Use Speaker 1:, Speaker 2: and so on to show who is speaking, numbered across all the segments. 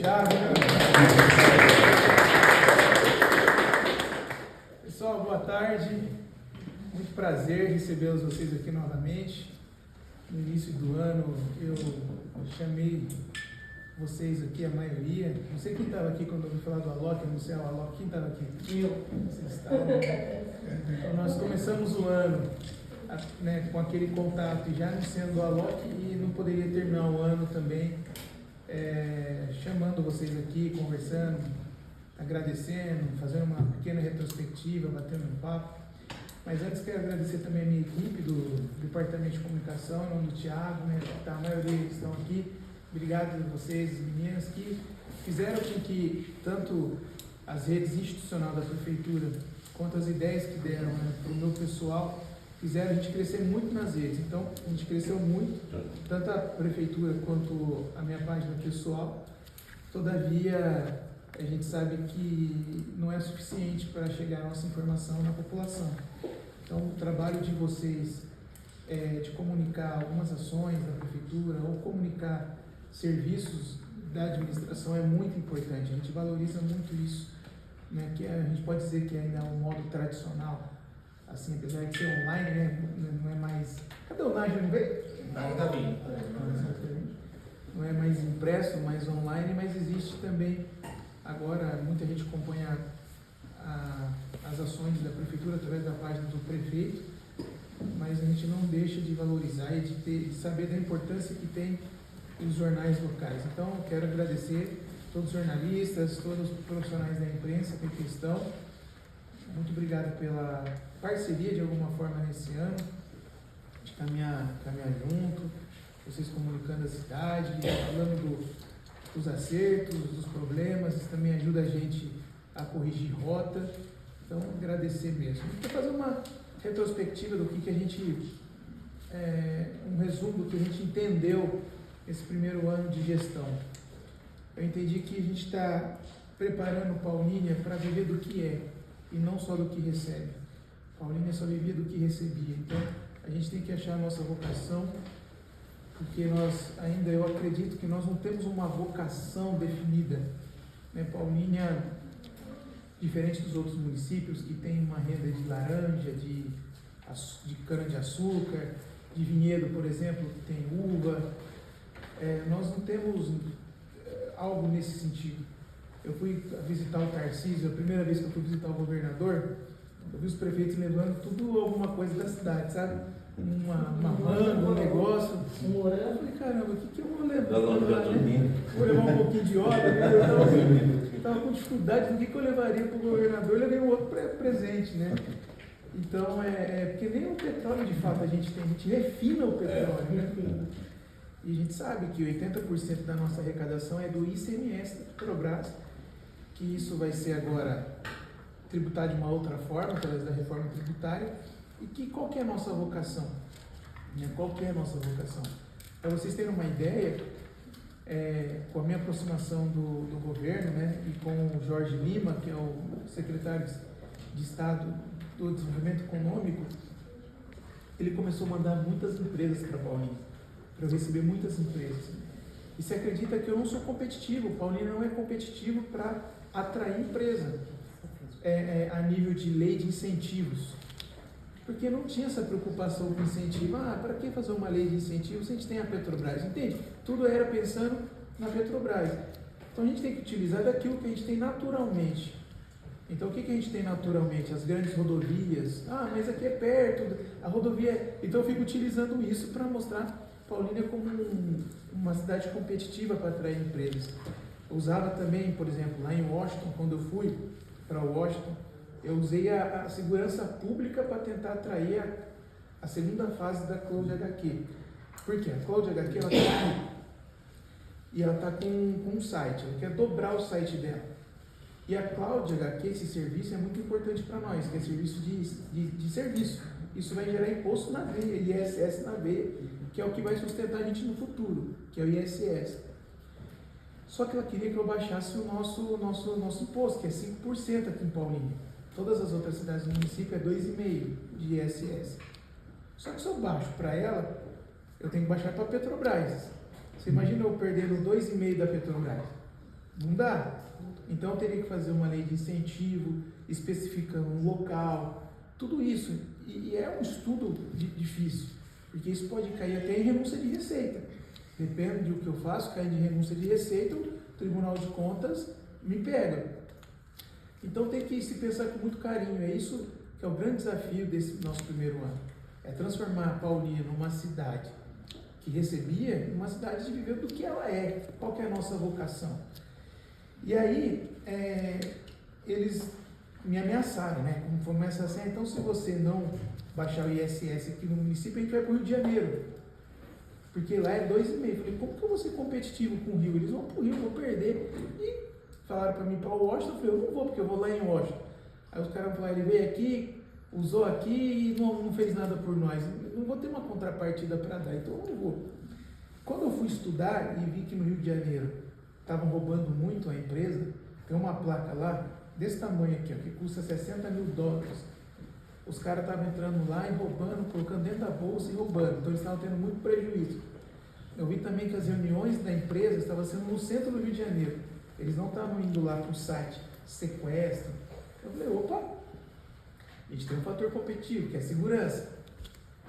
Speaker 1: Thiago. Pessoal, boa tarde. Muito prazer recebê-los vocês aqui novamente. No início do ano eu chamei vocês aqui, a maioria. Não sei quem estava aqui quando eu ouvi falar do Alok, eu não sei o Alok, quem estava aqui? Eu. Vocês estavam. Então, nós começamos o ano com aquele contato, já sendo o Alok, e não poderia terminar o ano também chamando vocês aqui, conversando, agradecendo, fazendo uma pequena retrospectiva, batendo um papo. Mas antes quero agradecer também a minha equipe do Departamento de Comunicação, em nome do Thiago, a maioria estão aqui. Obrigado a vocês, meninas, que fizeram com que tanto as redes institucionais da Prefeitura, quanto as ideias que deram para o meu pessoal, fizeram a gente crescer muito nas redes. Então, a gente cresceu muito, tanto a Prefeitura quanto a minha página pessoal. Todavia, a gente sabe que não é suficiente para chegar a nossa informação na população. Então, o trabalho de vocês de comunicar algumas ações da Prefeitura ou comunicar serviços da administração é muito importante. A gente valoriza muito isso, que a gente pode dizer que ainda é um modo tradicional, assim, apesar de ser online, não é mais... Cadê o Nájio? Não veio?
Speaker 2: Não, tá vindo.
Speaker 1: Não é mais impresso, mais online, mas existe também. Agora, muita gente acompanha as ações da Prefeitura através da página do prefeito, mas a gente não deixa de valorizar e de saber da importância que tem os jornais locais. Então, eu quero agradecer a todos os jornalistas, todos os profissionais da imprensa que aqui estão. Muito obrigado pela parceria, de alguma forma, nesse ano, de caminhar junto, vocês comunicando a cidade, falando dos acertos, dos problemas. Isso também ajuda a gente a corrigir rota. Então, agradecer mesmo. Vou fazer uma retrospectiva do que a gente, um resumo do que a gente entendeu esse primeiro ano de gestão. Eu entendi que a gente está preparando Paulínia para viver do que é e não só do que recebe. Paulínia só vivia do que recebia. Então, a gente tem que achar a nossa vocação, porque eu acredito que nós não temos uma vocação definida. Paulínia, diferente dos outros municípios que tem uma renda de laranja, de cana-de-açúcar, de vinhedo, por exemplo, que tem uva, nós não temos algo nesse sentido. Eu fui visitar o Tarcísio, a primeira vez que eu fui visitar o governador, eu vi os prefeitos levando tudo alguma coisa da cidade, sabe? Uma manga, um negócio, um morango. Eu falei, caramba, o que eu vou levar? Vou levar um pouquinho de óleo, eu estava com dificuldade do que eu levaria para o governador, eu levei um outro presente, né? Então, porque nem o petróleo de fato a gente tem, a gente refina o petróleo, né? E a gente sabe que 80% da nossa arrecadação é do ICMS da Petrobras, que isso vai ser agora tributado de uma outra forma, através da reforma tributária, e que qual que é a nossa vocação? Qual que é a nossa vocação? Para vocês terem uma ideia, com a minha aproximação do governo, e com o Jorge Lima, que é o secretário de Estado do Desenvolvimento Econômico, ele começou a mandar muitas empresas para Paulínia, para eu receber muitas empresas. E se acredita que eu não sou competitivo, Paulínia não é competitivo para atrair empresa, a nível de lei de incentivos. Porque não tinha essa preocupação com incentivo. Para que fazer uma lei de incentivos se a gente tem a Petrobras? Entende? Tudo era pensando na Petrobras. Então a gente tem que utilizar daquilo que a gente tem naturalmente. Então o que a gente tem naturalmente? As grandes rodovias. Mas aqui é perto, a rodovia. Então eu fico utilizando isso para mostrar Paulínia como uma cidade competitiva para atrair empresas. Eu usava também, por exemplo, lá em Washington, quando eu fui para Washington, eu usei a segurança pública para tentar atrair a segunda fase da Cloud HQ. Por quê? A Cloud HQ ela está aqui e ela está com um site, ela quer dobrar o site dela. E a Cloud HQ, esse serviço é muito importante para nós, que é serviço de serviço. Isso vai gerar imposto na veia, ISS na veia, que é o que vai sustentar a gente no futuro, que é o ISS. Só que ela queria que eu baixasse o nosso imposto, que é 5% aqui em Paulínia. Todas as outras cidades do município é 2,5% de ISS. Só que se eu baixo para ela, eu tenho que baixar para a Petrobras. Você imagina eu perdendo 2,5% da Petrobras? Não dá. Então eu teria que fazer uma lei de incentivo, especificando um local, tudo isso. E é um estudo difícil, porque isso pode cair até em renúncia de receita. Depende do que eu faço, cair de renúncia de receita, o Tribunal de Contas me pega. Então tem que se pensar com muito carinho. É isso que é o grande desafio desse nosso primeiro ano. É transformar a Paulínia numa cidade que recebia, numa cidade de viver do que ela é, qual que é a nossa vocação. E aí, eles me ameaçaram, né? Como começa assim, então se você não baixar o ISS aqui no município, a gente vai para o Rio de Janeiro. Porque lá é 2,5. Falei, como que eu vou ser competitivo com o Rio? Eles vão para o Rio, eu vou perder. E falaram para mim para o Washington, eu falei, eu não vou, porque eu vou lá em Washington. Aí os caras falaram, ele veio aqui, usou aqui e não fez nada por nós. Eu não vou ter uma contrapartida para dar, então eu não vou. Quando eu fui estudar e vi que no Rio de Janeiro estavam roubando muito a empresa, tem uma placa lá, desse tamanho aqui, ó, que custa $60 mil. Os caras estavam entrando lá e roubando, colocando dentro da bolsa e roubando. Então eles estavam tendo muito prejuízo. Eu vi também que as reuniões da empresa estavam sendo no centro do Rio de Janeiro. Eles não estavam indo lá para o site, sequestro. Eu falei, opa, a gente tem um fator competitivo, que é a segurança.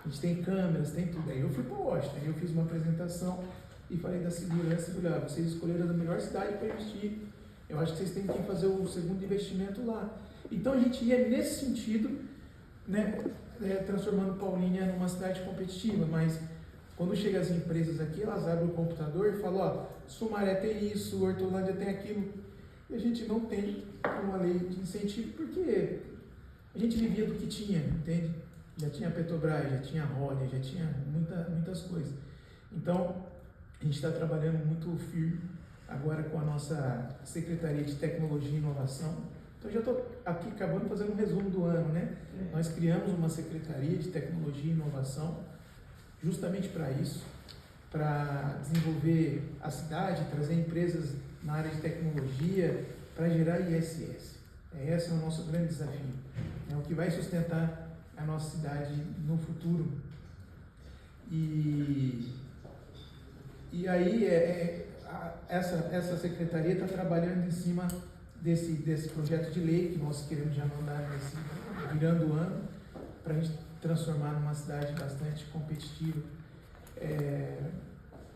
Speaker 1: A gente tem câmeras, tem tudo. Aí eu fui para o Washington, eu fiz uma apresentação e falei da segurança. E falei, vocês escolheram a melhor cidade para investir. Eu acho que vocês têm que fazer o segundo investimento lá. Então a gente ia nesse sentido, né, transformando Paulínia numa cidade competitiva, mas quando chegam as empresas aqui, elas abrem o computador e falam, Sumaré tem isso, Hortolândia tem aquilo, e a gente não tem uma lei de incentivo, porque a gente vivia do que tinha, entende? Já tinha Petrobras, já tinha Rodia, já tinha muitas coisas. Então, a gente está trabalhando muito firme agora com a nossa Secretaria de Tecnologia e Inovação. Então, já estou aqui acabando fazendo um resumo do ano, né? Nós criamos uma Secretaria de Tecnologia e Inovação justamente para isso, para desenvolver a cidade, trazer empresas na área de tecnologia, para gerar ISS. Esse é o nosso grande desafio. É o que vai sustentar a nossa cidade no futuro. E aí, essa secretaria está trabalhando em cima desse projeto de lei que nós queremos já mandar virando o ano, para a gente transformar numa cidade bastante competitiva.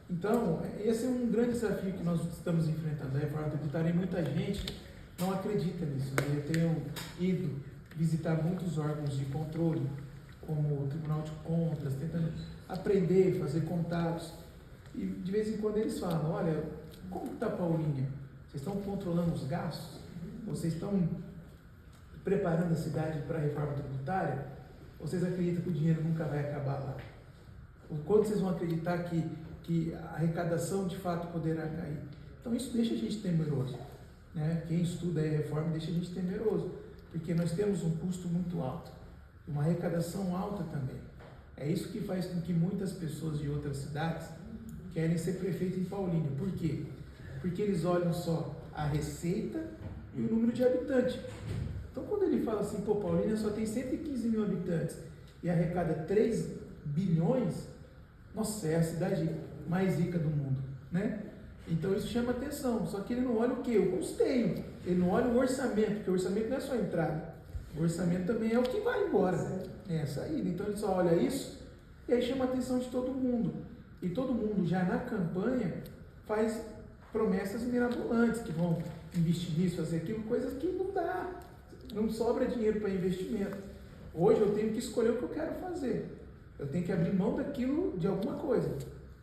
Speaker 1: Então, esse é um grande desafio que nós estamos enfrentando, a reforma tributária, e muita gente não acredita nisso. Né? Eu tenho ido visitar muitos órgãos de controle, como o Tribunal de Contas, tentando aprender, fazer contatos, e de vez em quando eles falam, olha, como está a Paulínia? Vocês estão controlando os gastos? Vocês estão preparando a cidade para a reforma tributária? Vocês acreditam que o dinheiro nunca vai acabar lá? Quando vocês vão acreditar que a arrecadação de fato poderá cair? Então isso deixa a gente temeroso. Né? Quem estuda a reforma deixa a gente temeroso, porque nós temos um custo muito alto, uma arrecadação alta também. É isso que faz com que muitas pessoas de outras cidades querem ser prefeito em Paulínia. Por quê? Porque eles olham só a receita e o número de habitantes. Então, quando ele fala assim, Paulínia só tem 115 mil habitantes e arrecada 3 bilhões, nossa, é a cidade mais rica do mundo, né? Então, isso chama atenção. Só que ele não olha o quê? O custeio. Ele não olha o orçamento, porque o orçamento não é só a entrada. O orçamento também é o que vai embora, é a saída. Então, ele só olha isso e aí chama a atenção de todo mundo. E todo mundo, já na campanha, faz promessas mirabolantes, que vão investir nisso, fazer aquilo, coisas que não dá. Não sobra dinheiro para investimento. Hoje eu tenho que escolher o que eu quero fazer. Eu tenho que abrir mão daquilo, de alguma coisa.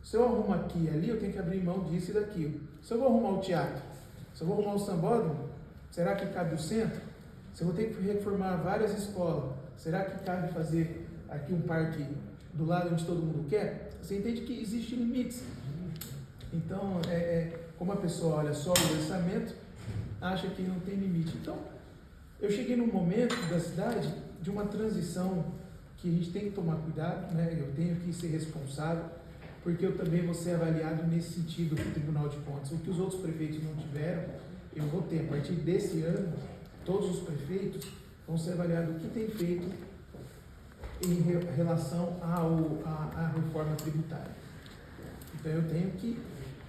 Speaker 1: Se eu arrumo aqui e ali, eu tenho que abrir mão disso e daquilo. Se eu vou arrumar o teatro, se eu vou arrumar o sambódromo, será que cabe o centro? Se eu vou ter que reformar várias escolas, será que cabe fazer aqui um parque do lado onde todo mundo quer? Você entende que existem limites. Então, como a pessoa olha só o orçamento, acha que não tem limite. Então, eu cheguei num momento da cidade de uma transição que a gente tem que tomar cuidado, né? Eu tenho que ser responsável, porque eu também vou ser avaliado nesse sentido pelo Tribunal de Contas. O que os outros prefeitos não tiveram, eu vou ter. A partir desse ano, todos os prefeitos vão ser avaliados o que tem feito em relação à reforma tributária. Então eu tenho que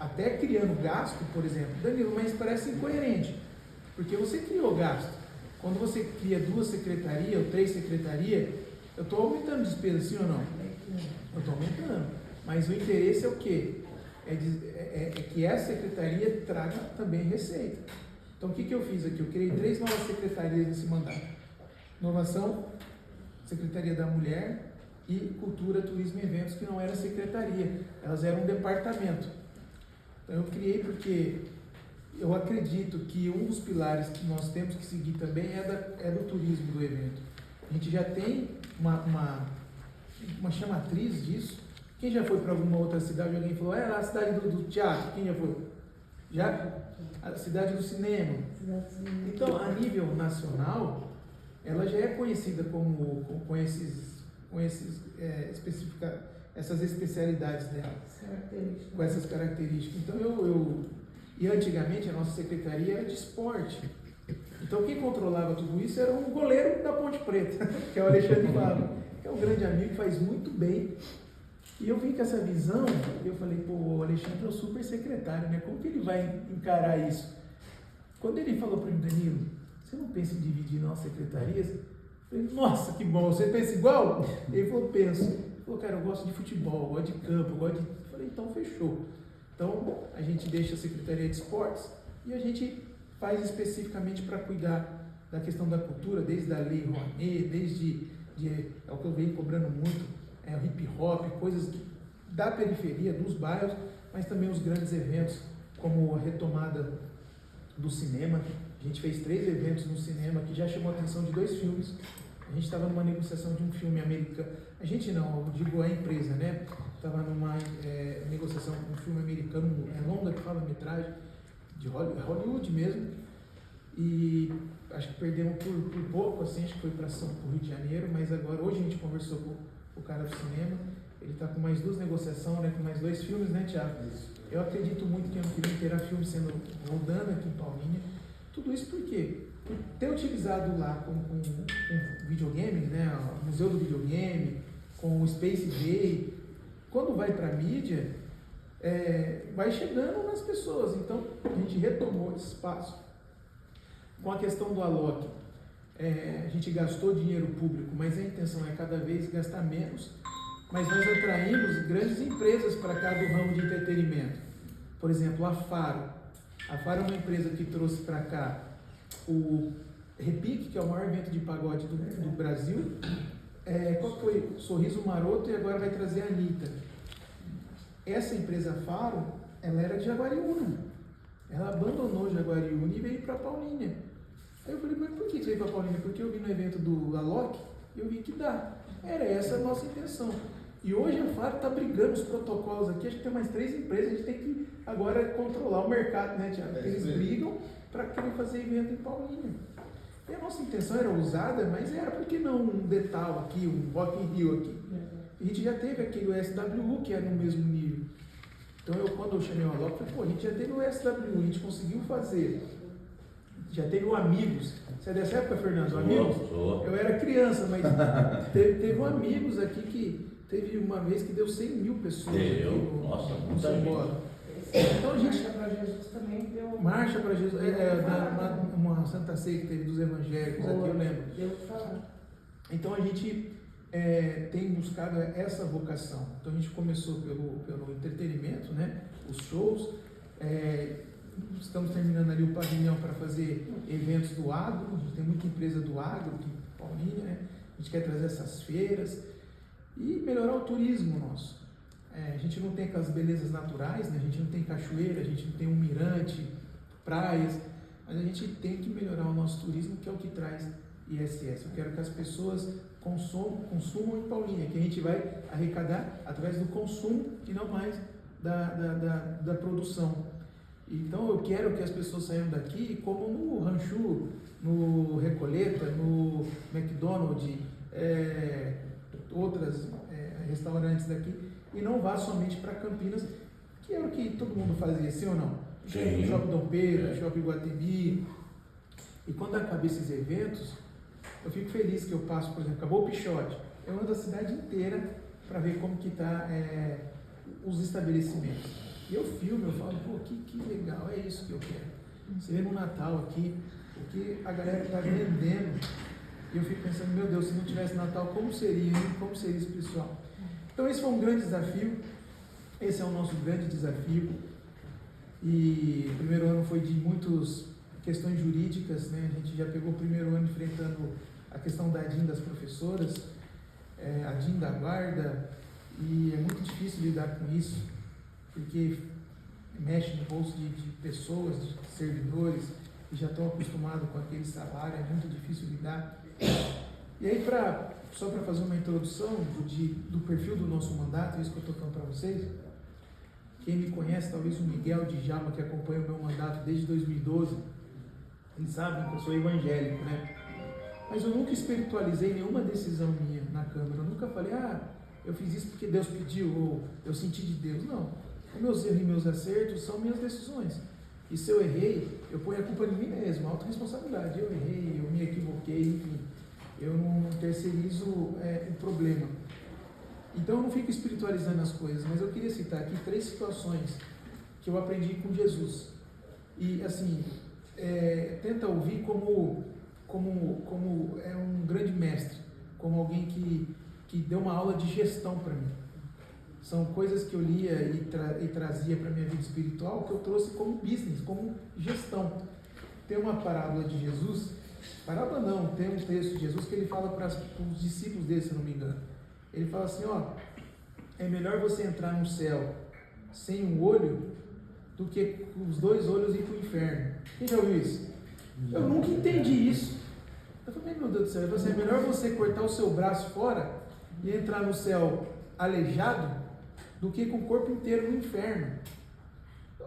Speaker 1: até criando gasto, por exemplo. Danilo, mas parece incoerente, porque você criou gasto. Quando você cria 2 secretarias ou 3 secretarias, eu estou aumentando despesa, sim ou não? Eu estou aumentando. Mas o interesse é o quê? É que essa secretaria traga também receita. Então, o que eu fiz aqui? Eu criei 3 novas secretarias nesse mandato. Inovação, Secretaria da Mulher e Cultura, Turismo e Eventos, que não era secretaria, elas eram um departamento. Então, eu criei porque eu acredito que um dos pilares que nós temos que seguir também é do turismo do evento. A gente já tem uma chamatriz disso. Quem já foi para alguma outra cidade? Alguém falou, lá a cidade do teatro, quem já foi? Já? A cidade do cinema. Então, a nível nacional, ela já é conhecida com essas especialidades dela, com essas características. Então, e antigamente a nossa secretaria era de esporte. Então, quem controlava tudo isso era o goleiro da Ponte Preta, que é o Alexandre Fábio, que é um grande amigo, faz muito bem. E eu vim com essa visão, eu falei, pô, o Alexandre é o super secretário, né? Como que ele vai encarar isso? Quando ele falou para mim, Danilo, você não pensa em dividir nossas secretarias? Eu falei, nossa, que bom, você pensa igual? Ele falou, penso. Ele falou, cara, eu gosto de futebol, eu gosto de campo, eu gosto de... Eu falei, então fechou. Então, a gente deixa a Secretaria de Esportes e a gente faz especificamente para cuidar da questão da cultura, desde a Lei Rouanet, desde é o que eu venho cobrando muito, o hip hop, coisas da periferia, dos bairros, mas também os grandes eventos, como a retomada do cinema. A gente fez 3 eventos no cinema que já chamou a atenção de 2 filmes. A gente estava numa negociação de um filme americano. A gente não, eu digo a empresa, né? Estava numa negociação com um filme americano, longa que fala metragem, de Hollywood mesmo. E acho que perdemos por pouco, assim, acho que foi para o Rio de Janeiro, mas agora, hoje a gente conversou com o cara do cinema, ele está com mais 2 negociações, né, com mais 2 filmes, né, Thiago? Eu acredito muito que ano que vem terá filme sendo rodando aqui em Paulínia. Tudo isso por quê? Por ter utilizado lá com videogame, né, o Museu do Videogame, com o Space Day, quando vai para a mídia, vai chegando nas pessoas. Então, a gente retomou esse espaço. Com a questão do Alok, a gente gastou dinheiro público, mas a intenção é cada vez gastar menos, mas nós atraímos grandes empresas para cá do ramo de entretenimento. Por exemplo, a Faro. A Faro é uma empresa que trouxe para cá o Repique, que é o maior evento de pagode do Brasil. Qual foi? Sorriso Maroto, e agora vai trazer a Anitta. Essa empresa Faro, ela era de Jaguariúna. Ela abandonou Jaguariúna e veio para Paulínia. Aí eu falei, mas por que você veio para Paulínia? Porque eu vi no evento do Alok e eu vi que dá. Era essa a nossa intenção. E hoje a Faro está brigando os protocolos aqui, acho que tem mais 3 empresas, a gente tem que agora controlar o mercado, né, Tiago? Eles brigam para querer fazer evento em Paulínia. E a nossa intenção era ousada, mas era porque não um Detal aqui, um Rock in Rio aqui. A gente já teve aquele SWU que era no mesmo nível. Então quando eu chamei o Alok, falei, pô, a gente já teve o SWU, a gente conseguiu fazer. Já teve o Amigos. Você é dessa época, Fernando? Amigos? Eu era criança, mas teve um Amigos aqui que teve uma vez que deu 100 mil pessoas.
Speaker 2: Nossa,
Speaker 1: no São Paulo. Então a gente.
Speaker 3: Marcha para Jesus também deu.
Speaker 1: Marcha para Jesus. Uma Santa Ceia que teve dos evangélicos aqui, eu lembro.
Speaker 3: Deu para falar.
Speaker 1: Então a gente tem buscado essa vocação. Então a gente começou pelo entretenimento, né? Os shows. Estamos terminando ali o pavilhão para fazer eventos do agro. A gente tem muita empresa do agro aqui em Paulínia, né? A gente quer trazer essas feiras e melhorar o turismo nosso. A gente não tem aquelas belezas naturais, né? A gente não tem cachoeira, a gente não tem um mirante, praias, mas a gente tem que melhorar o nosso turismo, que é o que traz ISS. Eu quero que as pessoas consumam em Paulínia, que a gente vai arrecadar através do consumo e não mais da produção. Então eu quero que as pessoas saiam daqui como no Rancho, no Recoleta, no McDonald's, outras restaurantes daqui, e não vá somente para Campinas, que era o que todo mundo fazia, sim ou não?
Speaker 2: Sim.
Speaker 1: Shopping Dom Pedro, Shopping Guatemi. E quando acabam esses eventos, eu fico feliz que eu passo, por exemplo, acabou o Pichote, eu ando a cidade inteira para ver como que está os estabelecimentos. E eu filmo, eu falo, pô, que legal, é isso que eu quero. Você vê no Natal aqui, o que a galera está vendendo, e eu fico pensando, meu Deus, se não tivesse Natal, como seria, hein? Como seria esse pessoal? Então esse foi um grande desafio, esse é o nosso grande desafio, e o primeiro ano foi de muitas questões jurídicas, né? A gente já pegou o primeiro ano enfrentando a questão da DIN das professoras, a DIN da guarda, e é muito difícil lidar com isso, porque mexe no bolso de pessoas, de servidores, que já estão acostumados com aquele salário, é muito difícil lidar. E aí, só para fazer uma introdução do perfil do nosso mandato, é isso que eu estou falando para vocês. Quem me conhece, talvez o Miguel de Jama, que acompanha o meu mandato desde 2012, eles sabem que eu sou evangélico, né? Mas eu nunca espiritualizei nenhuma decisão minha na Câmara. Eu nunca falei, eu fiz isso porque Deus pediu, ou eu senti de Deus. Não. Os meus erros e meus acertos são minhas decisões. E se eu errei, eu ponho a culpa em mim mesmo, autorresponsabilidade. Eu errei, eu me equivoquei, enfim. Eu não terceirizo o problema. Então eu não fico espiritualizando as coisas, mas eu queria citar aqui 3 situações que eu aprendi com Jesus. E assim, tenta ouvir como é um grande mestre, como alguém que deu uma aula de gestão para mim. São coisas que eu lia e trazia para a minha vida espiritual que eu trouxe como business, como gestão. Tem uma parábola de Jesus, parábola não, tem um texto de Jesus que ele fala para os discípulos dele, se não me engano. Ele fala assim, é melhor você entrar no céu sem um olho do que com os 2 olhos ir para o inferno. Quem já ouviu isso? Eu nunca entendi isso. Eu falei, meu Deus do céu, é melhor você cortar o seu braço fora e entrar no céu aleijado do que com o corpo inteiro no inferno.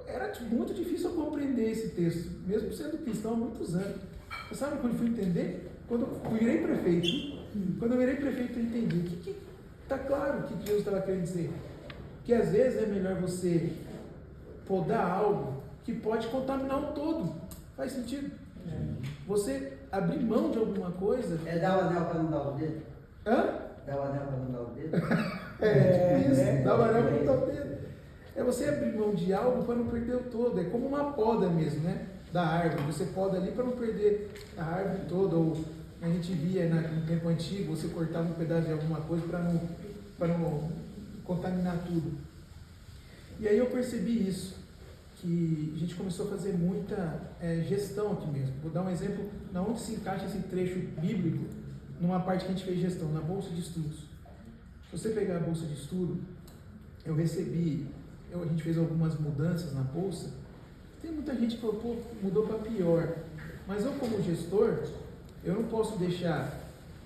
Speaker 1: Era muito difícil eu compreender esse texto, mesmo sendo cristão há muitos anos. Você sabe quando eu fui entender? Quando eu virei prefeito. Quando eu virei prefeito, eu entendi. Está claro o que Jesus estava querendo dizer. Que às vezes é melhor você podar algo que pode contaminar o todo. Faz sentido? Você abrir mão de alguma coisa.
Speaker 2: Dar o anel para não dar o dedo?
Speaker 1: Hã?
Speaker 2: Dar o anel para não dar o dedo?
Speaker 1: Isso, dar o anel para não dar o dedo. É você abrir mão de algo para não perder o todo. É como uma poda mesmo, né? Da árvore. Você poda ali para não perder a árvore toda. Ou a gente via no tempo antigo, você cortava um pedaço de alguma coisa para não contaminar tudo. E aí eu percebi isso, que a gente começou a fazer muita gestão aqui mesmo. Vou dar um exemplo na onde se encaixa esse trecho bíblico numa parte que a gente fez gestão, na bolsa de estudos. Se você pegar a bolsa de estudo, a gente fez algumas mudanças na bolsa. Tem muita gente que falou, pô, mudou para pior. Mas eu, como gestor, eu não posso deixar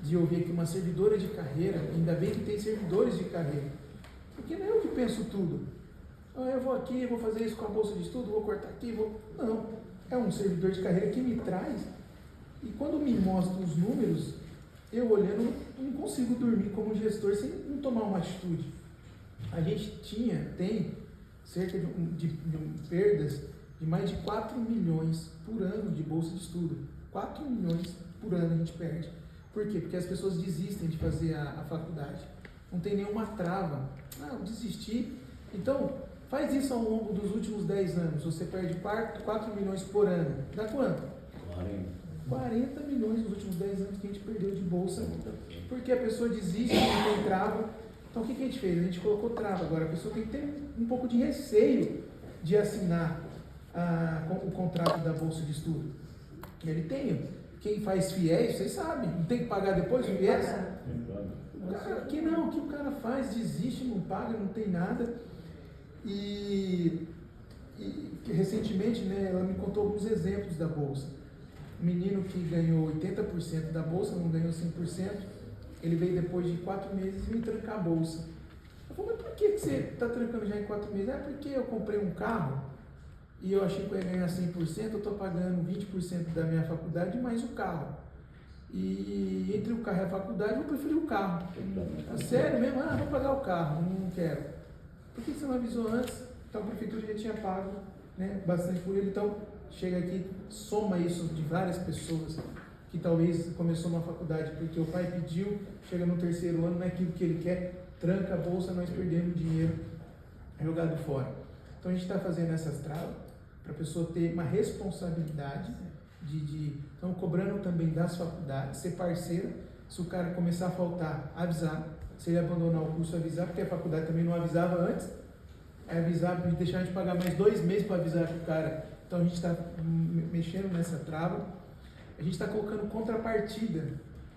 Speaker 1: de ouvir aqui uma servidora de carreira, ainda bem que tem servidores de carreira, porque não é eu que penso tudo. Eu vou aqui, vou fazer isso com a bolsa de estudo, vou cortar aqui, Não, é um servidor de carreira que me traz, e quando me mostra os números, eu olhando, não consigo dormir como gestor sem não tomar uma atitude. A gente tem cerca de perdas de mais de 4 milhões por ano de bolsa de estudo. 4 milhões por ano a gente perde. Por quê? Porque as pessoas desistem de fazer a faculdade. Não tem nenhuma trava. Desistir. Então, faz isso ao longo dos últimos 10 anos. Você perde 4 milhões por ano. Dá quanto? 40 milhões nos últimos 10 anos que a gente perdeu de bolsa. Porque a pessoa desiste, não tem trava. Então, o que a gente fez? A gente colocou trava. Agora, a pessoa tem que ter um pouco de receio de assinar o contrato da bolsa de estudo. Ele tem. Quem faz fiéis, vocês sabem, não tem que pagar depois o fiéis? Aqui não, o que o cara faz, desiste, não paga, não tem nada. E recentemente, ela me contou alguns exemplos da bolsa. Um menino que ganhou 80% da bolsa, não ganhou 100%, ele veio depois de 4 meses e veio trancar a bolsa. Eu falei, mas por que você está trancando já em 4 meses? Porque eu comprei um carro e eu achei que eu ia ganhar 100%, eu estou pagando 20% da minha faculdade mais o carro. E entre o carro e a faculdade, eu preferi o carro. Sério mesmo? Vou pagar o carro, não quero. Por que você não avisou antes? Então a prefeitura já tinha pago bastante por ele. Então chega aqui, soma isso de várias pessoas que talvez começou uma faculdade porque o pai pediu, chega no 3º ano, não é aquilo que ele quer, tranca a bolsa, nós perdemos dinheiro jogado fora. Então Então a gente está fazendo essas travas para a pessoa ter uma responsabilidade estão cobrando também das faculdades, ser parceira, se o cara começar a faltar, avisar, se ele abandonar o curso, avisar, porque a faculdade também não avisava antes, aí avisar, deixar a gente pagar mais 2 meses para avisar que o cara, então a gente está mexendo nessa trava, a gente está colocando contrapartida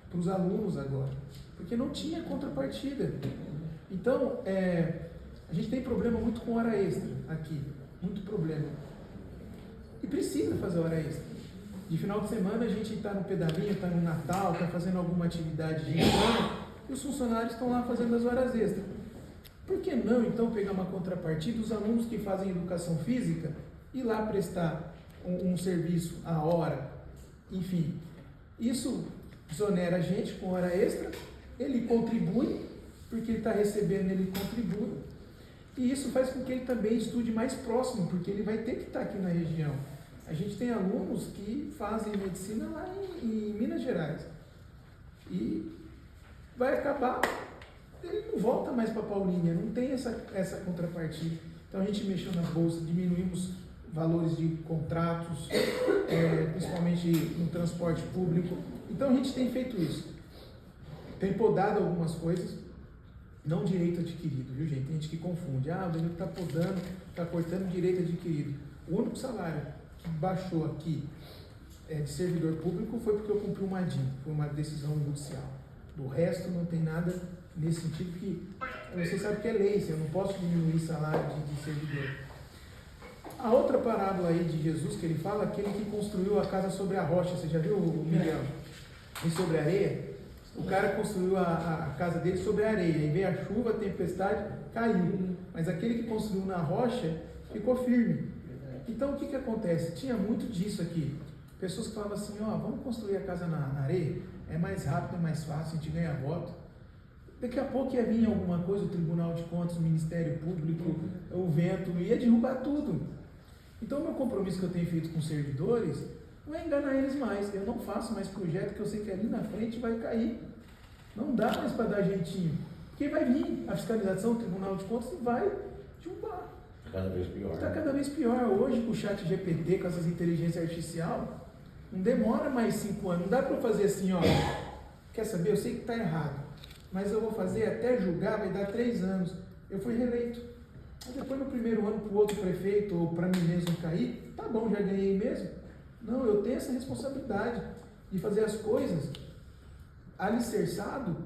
Speaker 1: para os alunos agora, porque não tinha contrapartida, então a gente tem problema muito com hora extra aqui, muito problema, e precisa fazer hora extra. De final de semana a gente está no pedalinho, está no Natal, está fazendo alguma atividade de ano, e os funcionários estão lá fazendo as horas extras. Por que não, então, pegar uma contrapartida dos alunos que fazem educação física e lá prestar um serviço à hora? Enfim, isso exonera a gente com hora extra, ele contribui, porque ele está recebendo, ele contribui, e isso faz com que ele também estude mais próximo, porque ele vai ter que estar aqui na região. A gente tem alunos que fazem medicina lá em Minas Gerais. E vai acabar, ele não volta mais para Paulínia, não tem essa contrapartida. Então a gente mexeu na bolsa, diminuímos valores de contratos, principalmente no transporte público. Então a gente tem feito isso. Tem podado algumas coisas, não direito adquirido, viu gente? Tem gente que confunde. O Danilo está podando, está cortando direito adquirido. O único salário que baixou aqui de servidor público foi porque eu cumpri uma DIN, foi uma decisão judicial. Do resto não tem nada nesse sentido, que você sabe que é lei, eu não posso diminuir salário de servidor. A outra parábola aí de Jesus que ele fala, aquele que construiu a casa sobre a rocha, você já viu, Miguel? E sobre a areia? O cara construiu a casa dele sobre a areia, e veio a chuva, a tempestade, caiu. Mas aquele que construiu na rocha ficou firme. Então o que acontece? Tinha muito disso aqui. Pessoas que falavam assim, vamos construir a casa na areia, é mais rápido, é mais fácil, a gente ganha voto. Daqui a pouco ia vir alguma coisa, o Tribunal de Contas, o Ministério Público, o vento, ia derrubar tudo. Então o meu compromisso que eu tenho feito com os servidores não é enganar eles mais. Eu não faço mais projeto que eu sei que ali na frente vai cair. Não dá mais para dar jeitinho. Porque vai vir a fiscalização, o Tribunal de Contas e vai derrubar.
Speaker 4: Cada vez pior.
Speaker 1: Está cada vez pior. Hoje, com o chat GPT, com essas inteligências artificiais, não demora mais 5 anos. Não dá para eu fazer assim, quer saber? Eu sei que está errado, mas eu vou fazer até julgar, vai dar 3 anos. Eu fui reeleito. Mas depois, no primeiro ano, para o outro prefeito ou para mim mesmo cair, tá bom, já ganhei mesmo. Não, eu tenho essa responsabilidade de fazer as coisas alicerçado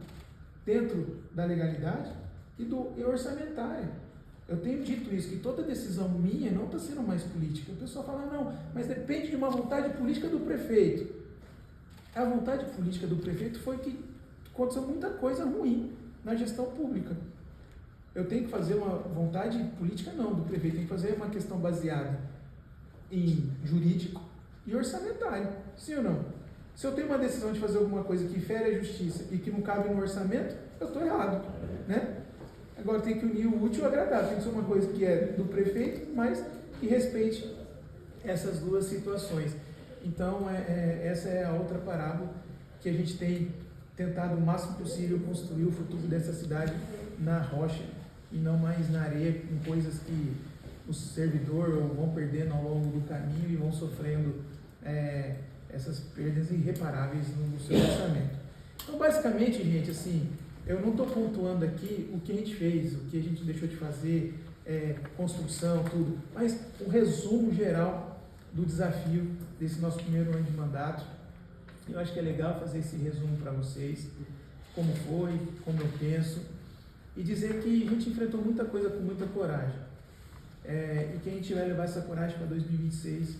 Speaker 1: dentro da legalidade e orçamentária. Eu tenho dito isso, que toda decisão minha não está sendo mais política. O pessoal fala, não, mas depende de uma vontade política do prefeito. A vontade política do prefeito foi que aconteceu muita coisa ruim na gestão pública. Eu tenho que fazer uma vontade política, não, do prefeito. Tem que fazer uma questão baseada em jurídico e orçamentário. Sim ou não? Se eu tenho uma decisão de fazer alguma coisa que fere a justiça e que não cabe no orçamento, eu estou errado, né? Agora tem que unir o útil ao agradável, tem que ser uma coisa que é do prefeito, mas que respeite essas duas situações. Então, essa é a outra parábola que a gente tem tentado o máximo possível construir o futuro dessa cidade na rocha e não mais na areia, com coisas que os servidores vão perdendo ao longo do caminho e vão sofrendo essas perdas irreparáveis no seu orçamento. Então, basicamente, gente, assim, eu não estou pontuando aqui o que a gente fez, o que a gente deixou de fazer, construção, tudo, mas o resumo geral do desafio desse nosso primeiro ano de mandato. Eu acho que é legal fazer esse resumo para vocês, como foi, como eu penso, e dizer que a gente enfrentou muita coisa com muita coragem, e que a gente vai levar essa coragem para 2026,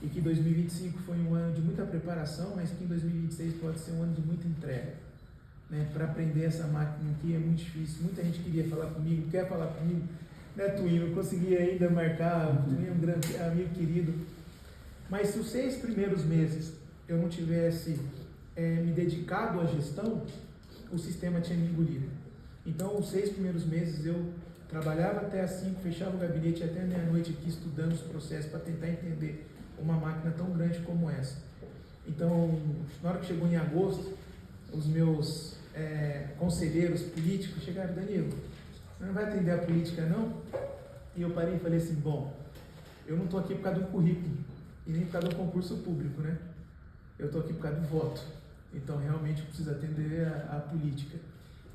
Speaker 1: e que 2025 foi um ano de muita preparação, mas que em 2026 pode ser um ano de muita entrega. Para aprender essa máquina aqui é muito difícil. Muita gente queria falar comigo, quer falar comigo, né, Twinho? Não consegui ainda marcar. O Twinho é um grande amigo querido. Mas se os 6 primeiros meses eu não tivesse me dedicado à gestão, o sistema tinha me engolido. Então, os 6 primeiros meses eu trabalhava até às 5, fechava o gabinete até meia-noite aqui estudando os processos para tentar entender uma máquina tão grande como essa. Então, na hora que chegou em agosto, os meus conselheiros políticos chegaram, Danilo, você não vai atender a política não? E eu parei e falei assim, bom, eu não estou aqui por causa do currículo e nem por causa do concurso público, né? Eu estou aqui por causa do voto. Então, realmente, eu preciso atender a política.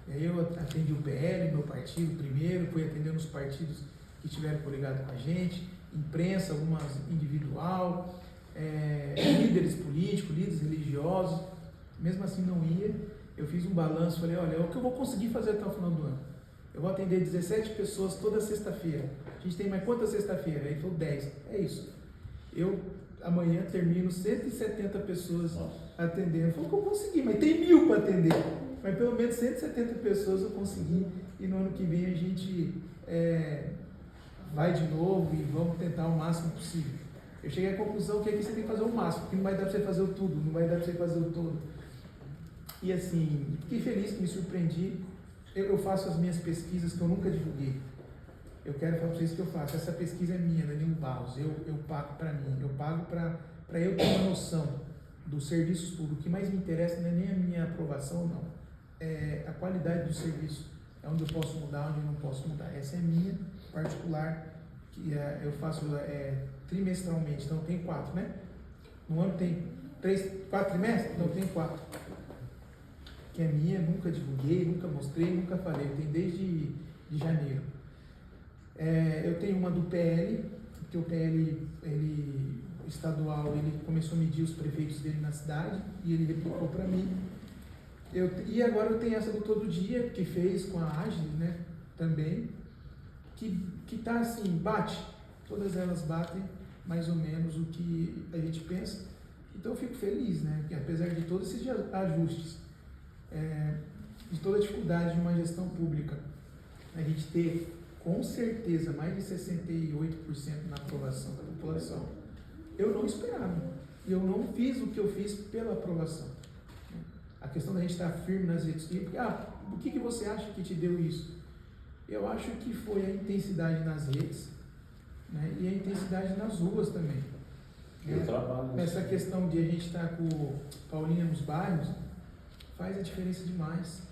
Speaker 1: E aí eu atendi o PL, meu partido primeiro, fui atendendo os partidos que estiveram coligados com a gente, imprensa, algumas individual, líderes políticos, líderes religiosos. Mesmo assim não ia. Eu fiz um balanço, falei, olha, é o que eu vou conseguir fazer até o final do ano. Eu vou atender 17 pessoas toda sexta-feira. A gente tem mais quantas sexta-feira? Aí falou 10. É isso. Eu amanhã termino 170 pessoas atendendo. Foi o que eu consegui, mas tem 1000 para atender. Mas pelo menos 170 pessoas eu consegui. E no ano que vem a gente vai de novo e vamos tentar o máximo possível. Eu cheguei à conclusão que aqui você tem que fazer o máximo, porque não vai dar para você fazer o tudo, não vai dar para você fazer o todo. E assim, fiquei feliz que me surpreendi. Eu faço as minhas pesquisas que eu nunca divulguei. Eu quero falar para vocês o que eu faço. Essa pesquisa é minha, Danilo Barros. Eu pago para mim, eu pago para eu ter uma noção dos serviços públicos. O que mais me interessa não é nem a minha aprovação, não. É a qualidade do serviço. É onde eu posso mudar, onde eu não posso mudar. Essa é minha particular, que eu faço trimestralmente. Então tem 4, né? No ano tem 4 trimestres? Então tem 4. Que é minha, nunca divulguei, nunca mostrei, nunca falei. Eu tenho desde janeiro. Eu tenho uma do PL, que o PL estadual, ele começou a medir os prefeitos dele na cidade e ele replicou para mim. E agora eu tenho essa do Todo Dia, que fez com a Agile, né, também, que tá assim, bate, todas elas batem mais ou menos o que a gente pensa. Então eu fico feliz, né, que apesar de todos esses ajustes, de toda a dificuldade de uma gestão pública, a gente ter com certeza mais de 68% na aprovação da população, eu não esperava. E eu não fiz o que eu fiz pela aprovação. A questão da gente estar firme nas redes sociais, o que você acha que te deu isso? Eu acho que foi a intensidade nas redes, né, e a intensidade nas ruas também. Essa questão de a gente estar com Paulinha nos bairros faz a diferença demais.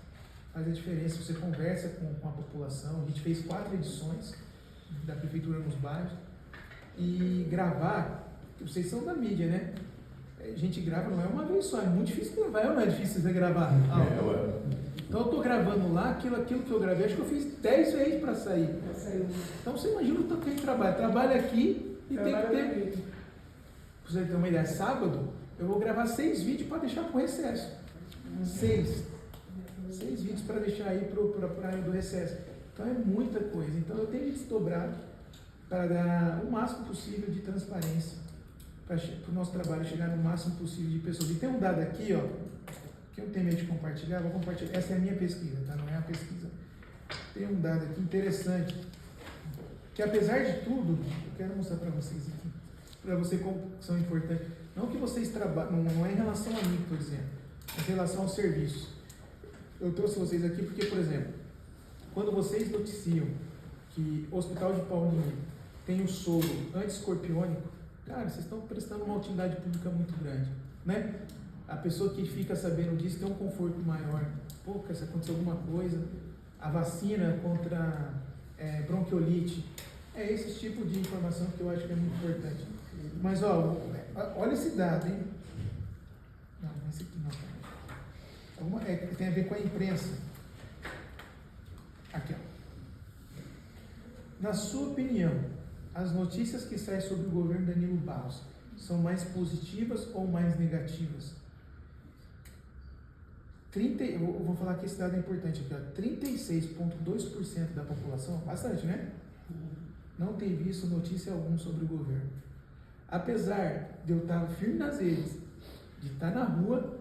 Speaker 1: Faz a diferença, você conversa com a população. A gente fez 4 edições da Prefeitura nos bairros. E gravar, vocês são da mídia, né? A gente grava, não é uma vez só, é muito difícil gravar, não é difícil você gravar. Então eu estou gravando lá, aquilo que eu gravei, acho que eu fiz 10 vezes para sair. Então você imagina o tanto que a gente trabalha. Trabalha aqui e tem que ter. Pra você ter uma ideia, sábado eu vou gravar 6 vídeos para deixar para o recesso. 6 vídeos para deixar aí para a área do recesso. Então é muita coisa. Então eu tenho desdobrado para dar o máximo possível de transparência para o nosso trabalho chegar no máximo possível de pessoas. E tem um dado aqui, ó, que eu tenho medo de compartilhar, vou compartilhar. Essa é a minha pesquisa, tá? Não é a pesquisa. Tem um dado aqui interessante, que apesar de tudo, eu quero mostrar para vocês aqui, para vocês como são importantes. Não que vocês trabalhem, não é em relação a mim, por exemplo, mas em relação ao serviço. Eu trouxe vocês aqui porque, por exemplo, quando vocês noticiam que o Hospital de Paulinha tem o soro anti-escorpiônico, cara, vocês estão prestando uma utilidade pública muito grande, né? A pessoa que fica sabendo disso tem um conforto maior. Pô, se acontecer alguma coisa, a vacina contra bronquiolite, é esse tipo de informação que eu acho que é muito importante. Mas, ó, olha esse dado, hein? Não, esse aqui não. Tem a ver com a imprensa. Aqui, ó. Na sua opinião, as notícias que saem sobre o governo Danilo Barros são mais positivas ou mais negativas? Eu vou falar que esse dado é importante aqui, ó. 36,2% da população, bastante, né? Não tem visto notícia alguma sobre o governo. Apesar de eu estar firme nas redes, de estar na rua,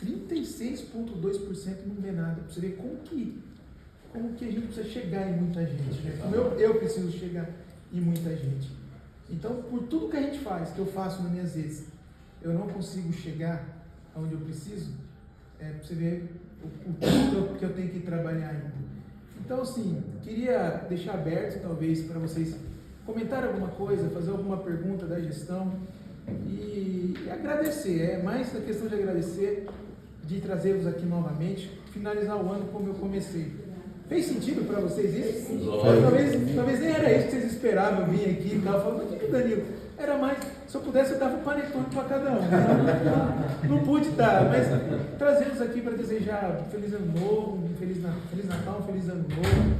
Speaker 1: 36,2% não vê nada. Pra você ver como que a gente precisa chegar em muita gente, né? Como eu preciso chegar em muita gente. Então, por tudo que a gente faz, que eu faço nas minhas redes, eu não consigo chegar onde eu preciso, para você ver o tanto que eu tenho que trabalhar ainda. Então, assim, queria deixar aberto, talvez, para vocês comentarem alguma coisa, fazer alguma pergunta da gestão e agradecer. É mais a questão de agradecer, de trazê-los aqui novamente, finalizar o ano como eu comecei. Fez sentido para vocês isso?
Speaker 4: Lógico.
Speaker 1: Talvez nem era isso que vocês esperavam eu vir aqui e tal. Falando, o que o Danilo? Era mais, se eu pudesse eu dava um panetone para cada um. Não pude dar, mas trazemos aqui para desejar um feliz ano novo, um feliz Natal, um feliz ano novo.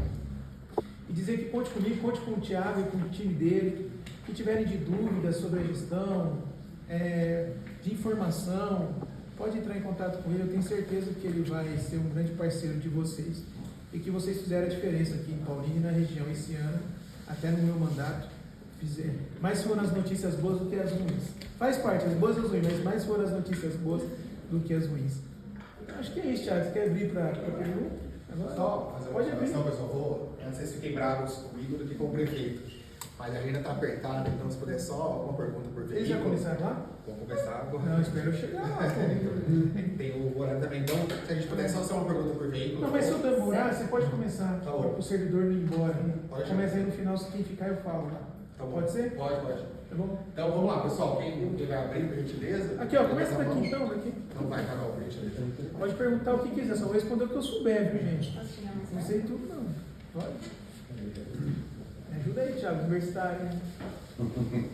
Speaker 1: E dizer que conte comigo, conte com o Thiago e com o time dele. Que tiverem de dúvidas sobre a gestão, de informação, pode entrar em contato com ele. Eu tenho certeza que ele vai ser um grande parceiro de vocês. E que vocês fizeram a diferença aqui em Paulínia e na região esse ano, até no meu mandato. Mais foram as notícias boas do que as ruins. Faz parte, as boas e as ruins, mas mais foram as notícias boas do que as ruins. Acho que é isso, Thiago. Você quer abrir para pergunta? Agora,
Speaker 5: só fazer uma
Speaker 1: pode abrir.
Speaker 5: observação, pessoal. Antes vocês fiquem bravos comigo do que com o prefeito. Mas a agenda está apertada, então se puder só alguma pergunta por veículo.
Speaker 1: Eles já começaram lá?
Speaker 5: Vamos começar agora.
Speaker 1: Não, espero eu chegar lá.
Speaker 5: Tem o horário também, então se a gente puder só uma pergunta por veículo.
Speaker 1: Não, mas se eu demorar, você pode começar.
Speaker 5: Tá bom.
Speaker 1: O servidor não ir embora.
Speaker 5: Pode.
Speaker 1: Começa aí no final, se quem ficar eu falo lá.
Speaker 5: Tá bom.
Speaker 1: Pode ser?
Speaker 5: Pode.
Speaker 1: Tá bom?
Speaker 5: Então vamos lá, pessoal. Quem vai abrir, por gentileza?
Speaker 1: Aqui, ó, começa daqui então, daqui.
Speaker 5: Então vai, Carol, por gentileza.
Speaker 1: Pode perguntar o que quiser, só vou responder o que eu souber, viu, gente? Não sei tudo, não. Pode? Me ajuda aí, Thiago, universitário. Hein?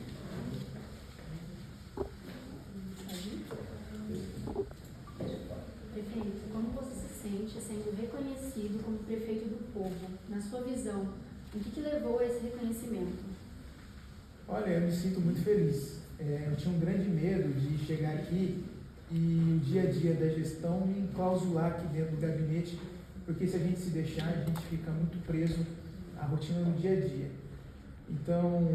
Speaker 6: Prefeito, como você se sente sendo reconhecido como prefeito do povo? Na sua visão, o que levou a esse reconhecimento?
Speaker 1: Olha, eu me sinto muito feliz. Eu tinha um grande medo de chegar aqui e o dia a dia da gestão me enclausurar aqui dentro do gabinete, porque se a gente se deixar, a gente fica muito preso à rotina do dia a dia. Então,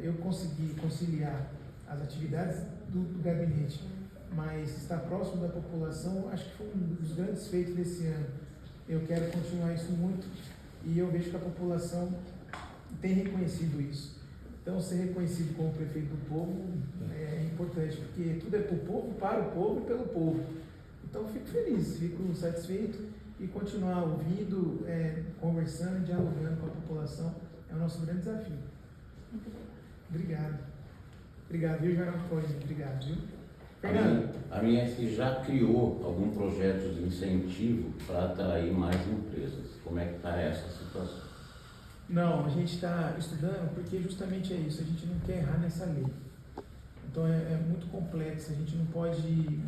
Speaker 1: eu consegui conciliar as atividades do gabinete, mas estar próximo da população, acho que foi um dos grandes feitos desse ano. Eu quero continuar isso muito e eu vejo que a população tem reconhecido isso. Então, ser reconhecido como prefeito do povo é importante, porque tudo é para o povo, para o povo e pelo povo. Então, fico feliz, fico satisfeito e continuar ouvindo, conversando, dialogando com a população é o nosso grande desafio. Obrigado. Obrigado, viu, Geraldo Coisa? Obrigado, viu? Fernando.
Speaker 4: A minha SC já criou algum projeto de incentivo para atrair mais empresas. Como é que está essa situação?
Speaker 1: Não, a gente está estudando porque justamente é isso, a gente não quer errar nessa lei. Então é muito complexo, a gente não pode...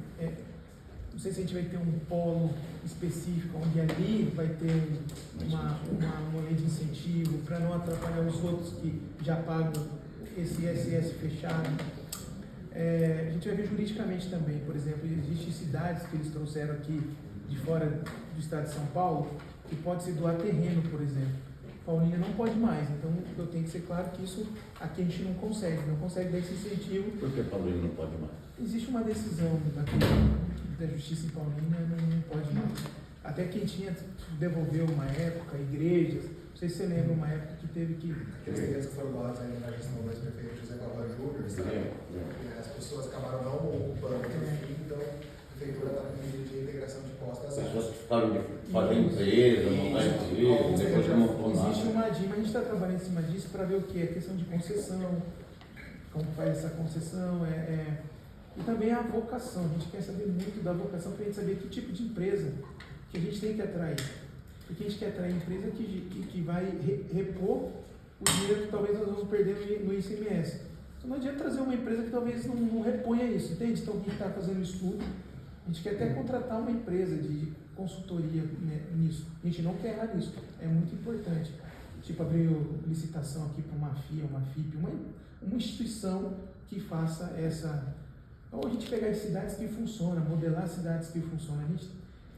Speaker 1: não sei se a gente vai ter um polo específico, onde ali vai ter uma lei de incentivo para não atrapalhar os outros que já pagam esse ISS fechado. A gente vai ver juridicamente também, por exemplo, existem cidades que eles trouxeram aqui de fora do estado de São Paulo, que pode se doar terreno, por exemplo. Paulínia não pode mais, então eu tenho que ser claro que isso aqui a gente não consegue dar esse incentivo.
Speaker 4: Por que Paulínia não pode mais?
Speaker 1: Existe uma decisão da Justiça em Paulínia, não pode mais. Até quem tinha devolveu uma época, igrejas, não sei se você lembra uma época que teve que...
Speaker 5: Aqueles terrenos que foram doados ainda na gestão do ex-prefeito José Calvário Júnior, sabe? E as pessoas acabaram não ocupando por fim, então a prefeitura está com medida de integração de postas.
Speaker 4: As pessoas que ficaram de fazer empresa, montar empresa, depois não montou
Speaker 1: Existe
Speaker 4: nada.
Speaker 1: uma DIMA, a gente está trabalhando em cima disso para ver o que é questão de concessão, como faz essa concessão, e também a vocação. A gente quer saber muito da vocação para a gente saber que tipo de empresa que a gente tem que atrair. Porque a gente quer atrair empresa que vai repor o dinheiro que talvez nós vamos perder no ICMS. Então não adianta trazer uma empresa que talvez não reponha isso, entende? Então a gente está fazendo estudo, a gente quer até contratar uma empresa de consultoria nisso. A gente não quer errar nisso, é muito importante. Tipo, abrir licitação aqui para uma FIA, uma FIP, uma instituição que faça essa... Ou a gente pegar de cidades que funcionam, modelar cidades que funcionam.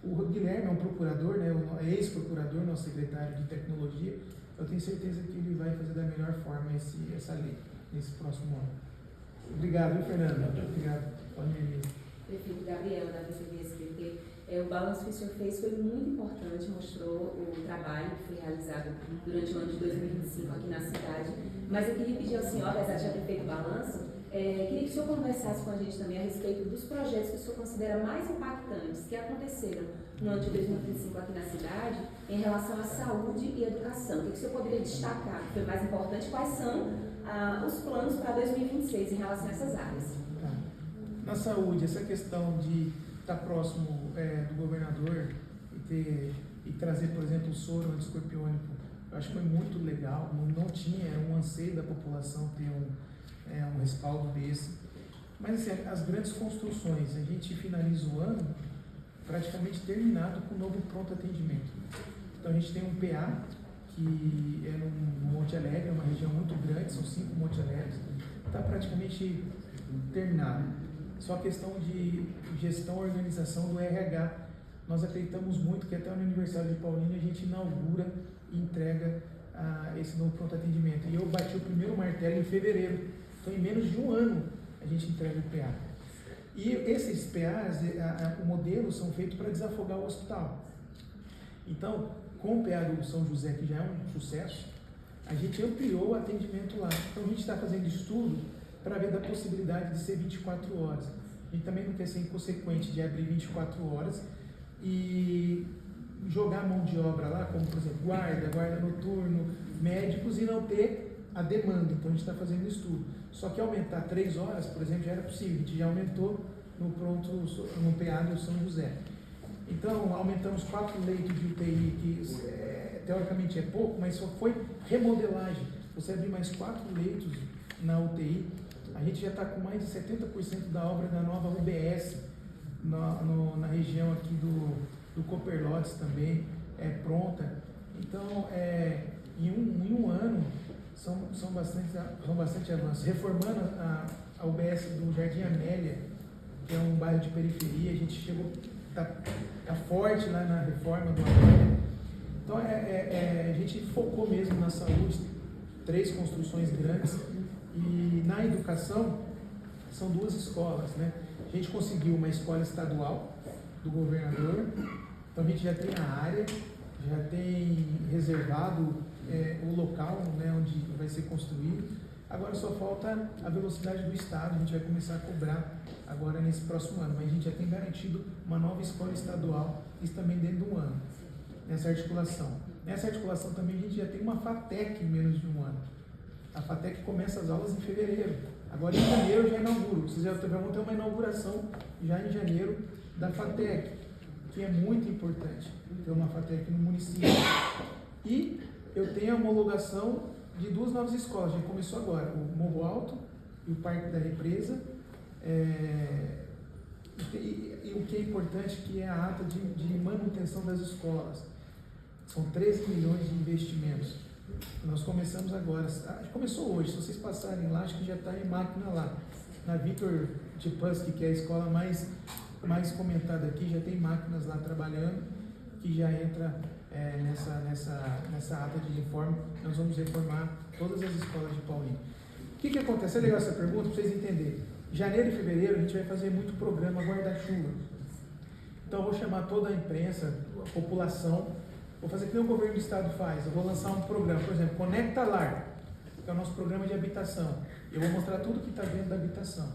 Speaker 1: O Guilherme é um procurador, né, é ex-procurador, nosso secretário de tecnologia. Eu tenho certeza que ele vai fazer da melhor forma essa lei nesse próximo ano. Obrigado, viu, Fernando? Obrigado. Pode me
Speaker 7: Prefeito Gabriel, da VCV-SBT, o balanço que o senhor fez foi muito importante, mostrou o trabalho que foi realizado durante o ano de 2025 aqui na cidade. Mas eu queria pedir ao senhor, apesar de já ter feito o balanço, queria que o senhor conversasse com a gente também a respeito dos projetos que o senhor considera mais impactantes que aconteceram no ano de 2025 aqui na cidade em relação à saúde e educação. O que o senhor poderia destacar que foi mais importante? Quais são os planos para 2026 em relação a essas áreas?
Speaker 1: Tá. Na saúde, essa questão de estar próximo do governador e e trazer, por exemplo, o soro antiescorpiônico, eu acho que foi muito legal, não tinha, era um anseio da população ter um respaldo desse. Mas assim, as grandes construções, a gente finaliza o ano praticamente terminado com o novo pronto atendimento. Então a gente tem um PA, que é no Monte Alegre, é uma região muito grande, são 5 Monte Alegres, está praticamente terminado. Só a questão de gestão e organização do RH, nós acreditamos muito que até no aniversário de Paulínia a gente inaugura e entrega esse novo pronto atendimento. E eu bati o primeiro martelo em fevereiro, então em menos de um ano a gente entrega o PA. E esses PAs, o modelo são feitos para desafogar o hospital. Então, com o PA do São José, que já é um sucesso, a gente ampliou o atendimento lá. Então a gente está fazendo estudo para ver da possibilidade de ser 24 horas. A gente também não quer ser inconsequente de abrir 24 horas e jogar mão de obra lá, como por exemplo guarda noturno, médicos, e não ter a demanda. Então a gente está fazendo estudo. Só que aumentar 3 horas, por exemplo, já era possível. A gente já aumentou no PA do São José. Então aumentamos 4 leitos de UTI, que teoricamente é pouco, mas só foi remodelagem. Você abrir mais 4 leitos na UTI, a gente já está com mais de 70% da obra da nova UBS na região aqui do Copperlotes também pronta. Então, em um ano, são bastante avanços. Reformando a UBS do Jardim Amélia, que é um bairro de periferia, a gente chegou, tá forte lá na reforma do Amélia. Então, a gente focou mesmo na saúde, 3 construções grandes. E na educação, são 2 escolas, né? A gente conseguiu uma escola estadual do governador, então a gente já tem a área, já tem reservado o local, né, onde vai ser construído. Agora só falta a velocidade do Estado, a gente vai começar a cobrar agora nesse próximo ano, mas a gente já tem garantido uma nova escola estadual, isso também dentro de um ano, nessa articulação. Nessa articulação também a gente já tem uma FATEC em menos de um ano. A FATEC começa as aulas em fevereiro. Agora em janeiro já inauguro. Vocês já vão ter uma inauguração já em janeiro da FATEC, que é muito importante ter uma FATEC no município. E eu tenho a homologação de 2 novas escolas, já começou agora, o Morro Alto e o Parque da Represa. E o que é importante, que é a ata de manutenção das escolas. São 13 milhões de investimentos. Nós começamos agora, começou hoje, se vocês passarem lá, acho que já está em máquina lá. Na Victor Tipansky, que é a escola mais comentada aqui, já tem máquinas lá trabalhando, que já entra nessa ata de reforma. Nós vamos reformar todas as escolas de Paulínia. O que acontece? É legal essa pergunta para vocês entenderem. Janeiro e fevereiro a gente vai fazer muito programa guarda-chuva. Então eu vou chamar toda a imprensa, a população. Vou fazer o que o governo do estado faz. Eu vou lançar um programa, por exemplo, Conecta Lar, que é o nosso programa de habitação. Eu vou mostrar tudo que está dentro da habitação.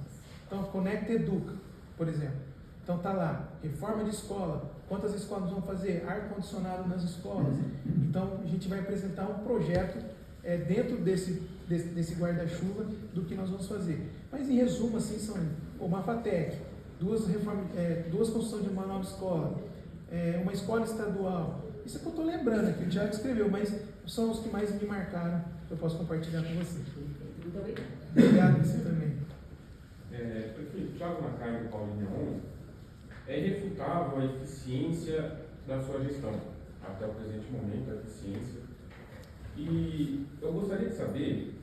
Speaker 1: Então, Conecta Educa, por exemplo. Então está lá, reforma de escola. Quantas escolas vão fazer? Ar-condicionado nas escolas. Então a gente vai apresentar um projeto dentro desse guarda-chuva do que nós vamos fazer. Mas em resumo, assim, são uma FATEC, 2 construções de uma nova escola, uma escola estadual. Isso é que eu estou lembrando aqui, o Thiago escreveu, mas são os que mais me marcaram, que eu posso compartilhar com você.
Speaker 7: Muito obrigada.
Speaker 1: Obrigado você também.
Speaker 8: Prefeito, Thiago Macaio, Paulínia 11, é irrefutável a eficiência da sua gestão, até o presente momento, a eficiência. E eu gostaria de saber,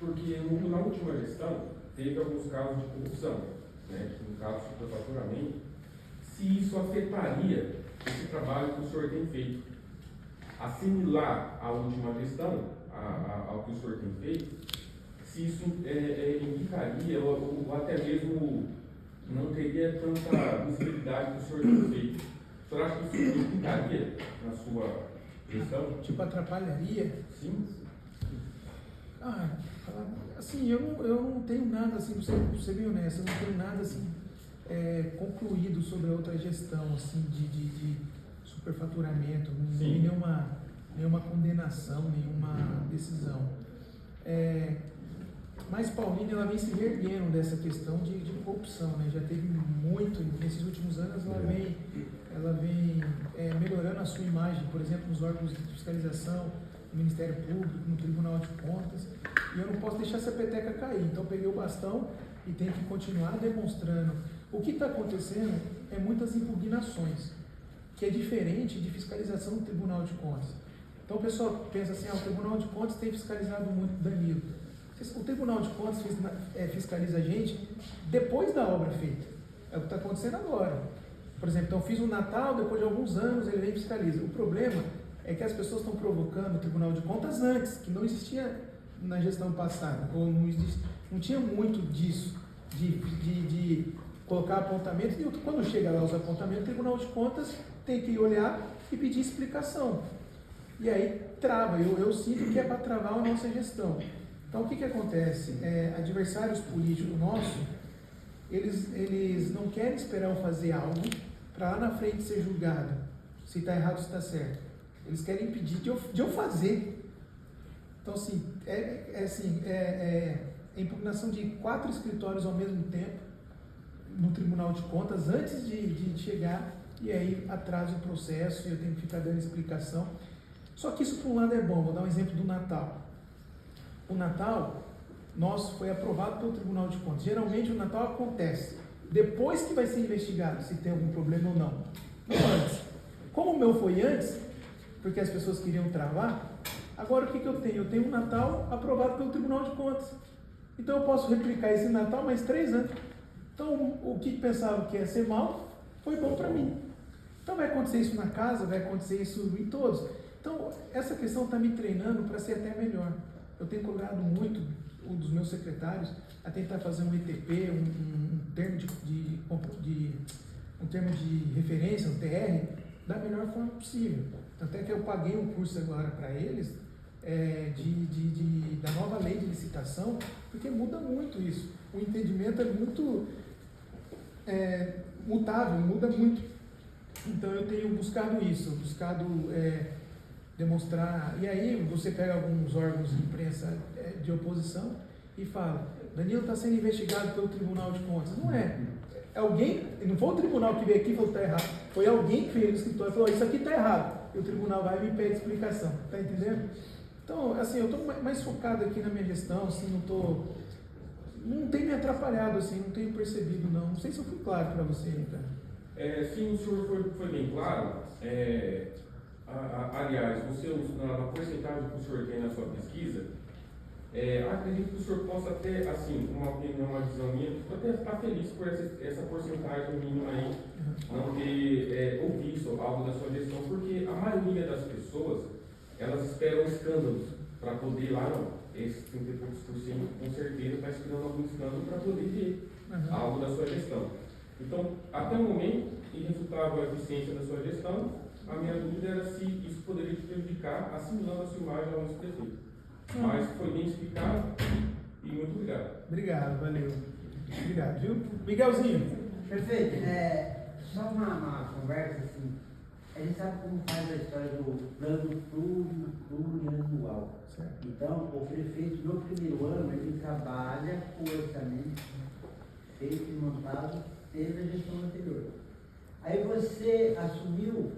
Speaker 8: porque na última gestão teve alguns casos de corrupção, né, no caso de superfaturamento, se isso afetaria esse trabalho que o senhor tem feito, assimilar a última gestão ao que o senhor tem feito, se isso indicaria ou até mesmo não teria tanta visibilidade que o senhor tem feito. O senhor acha que isso implicaria na sua gestão?
Speaker 1: Tipo, atrapalharia?
Speaker 8: Sim.
Speaker 1: Assim, eu não tenho nada, assim, pra ser bem honesto, eu não tenho nada, assim, concluído sobre a outra gestão, assim, de superfaturamento, não tem nenhuma condenação, nenhuma decisão. Mas Paulínia, ela vem se reerguendo dessa questão de corrupção, né? Já teve muito, nesses últimos anos ela vem melhorando a sua imagem, por exemplo, nos órgãos de fiscalização, no Ministério Público, no Tribunal de Contas, e eu não posso deixar essa peteca cair, então peguei o bastão e tenho que continuar demonstrando. O que está acontecendo é muitas impugnações, que é diferente de fiscalização do Tribunal de Contas. Então o pessoal pensa assim, o Tribunal de Contas tem fiscalizado muito Danilo. O Tribunal de Contas fiscaliza a gente depois da obra feita. É o que está acontecendo agora. Por exemplo, então fiz um Natal, depois de alguns anos ele vem e fiscaliza. O problema é que as pessoas estão provocando o Tribunal de Contas antes, que não existia na gestão passada, ou não tinha muito disso, de colocar apontamento, e quando chega lá os apontamentos, o Tribunal de Contas tem que olhar e pedir explicação. E aí trava, eu sinto que é para travar a nossa gestão. Então o que acontece? Adversários políticos nossos, eles não querem esperar eu fazer algo para lá na frente ser julgado, se está errado ou se está certo. Eles querem impedir de eu fazer. Então, assim, impugnação de 4 escritórios ao mesmo tempo no Tribunal de Contas antes de chegar, e aí atrasa o processo e eu tenho que ficar dando explicação. Só que isso, por um lado, é bom. Vou dar um exemplo do Natal. O Natal nosso foi aprovado pelo Tribunal de Contas. Geralmente, o Natal acontece depois que vai ser investigado se tem algum problema ou não. Não antes. Como o meu foi antes, porque as pessoas queriam travar, agora o que eu tenho? Eu tenho um Natal aprovado pelo Tribunal de Contas. Então eu posso replicar esse Natal mais 3 anos. Então o que pensava que ia ser mal, foi bom para mim. Então vai acontecer isso na casa, vai acontecer isso em todos. Então essa questão está me treinando para ser até melhor. Eu tenho cobrado muito um dos meus secretários a tentar fazer um ETP, um termo um termo de referência, um TR, da melhor forma possível. Até que eu paguei um curso agora para eles da nova lei de licitação, porque muda muito isso. O entendimento é muito mutável, muda muito. Então eu tenho buscado isso, demonstrar. E aí você pega alguns órgãos de imprensa de oposição e fala: Danilo está sendo investigado pelo Tribunal de Contas. Não é. Alguém, não foi o tribunal que veio aqui e falou que está errado, foi alguém que veio no escritório e falou: isso aqui está errado. E o tribunal vai e me pede explicação. Está entendendo? Então, assim, eu estou mais focado aqui na minha gestão, assim, não tem me atrapalhado, assim, não tenho percebido, não. Não sei se eu fui claro para você, cara.
Speaker 8: Sim, o senhor foi bem claro. Aliás, na porcentagem que o senhor tem na sua pesquisa, acredito que o senhor possa ter, assim, uma opinião, uma visão minha, eu até estar feliz por essa porcentagem mínima aí, não ter ouvido algo da sua gestão, porque a maioria das pessoas, elas esperam escândalos para poder ir lá, não. Esse 30 e poucos por cento, com certeza, está esperando algum escândalo para poder ver algo da sua gestão. Então, até o momento, irrefutável a eficiência da sua gestão, a minha dúvida era se isso poderia te prejudicar, assimilando a sua imagem ao nosso prefeito. Mas foi bem explicado e muito obrigado.
Speaker 1: Obrigado, valeu. Obrigado, viu? Miguelzinho.
Speaker 2: Perfeito. Só uma conversa assim. A gente sabe como faz a história do plano plurianual.
Speaker 1: Certo.
Speaker 2: Então, o prefeito, no primeiro ano, ele trabalha com o orçamento feito e montado pela gestão anterior. Aí você assumiu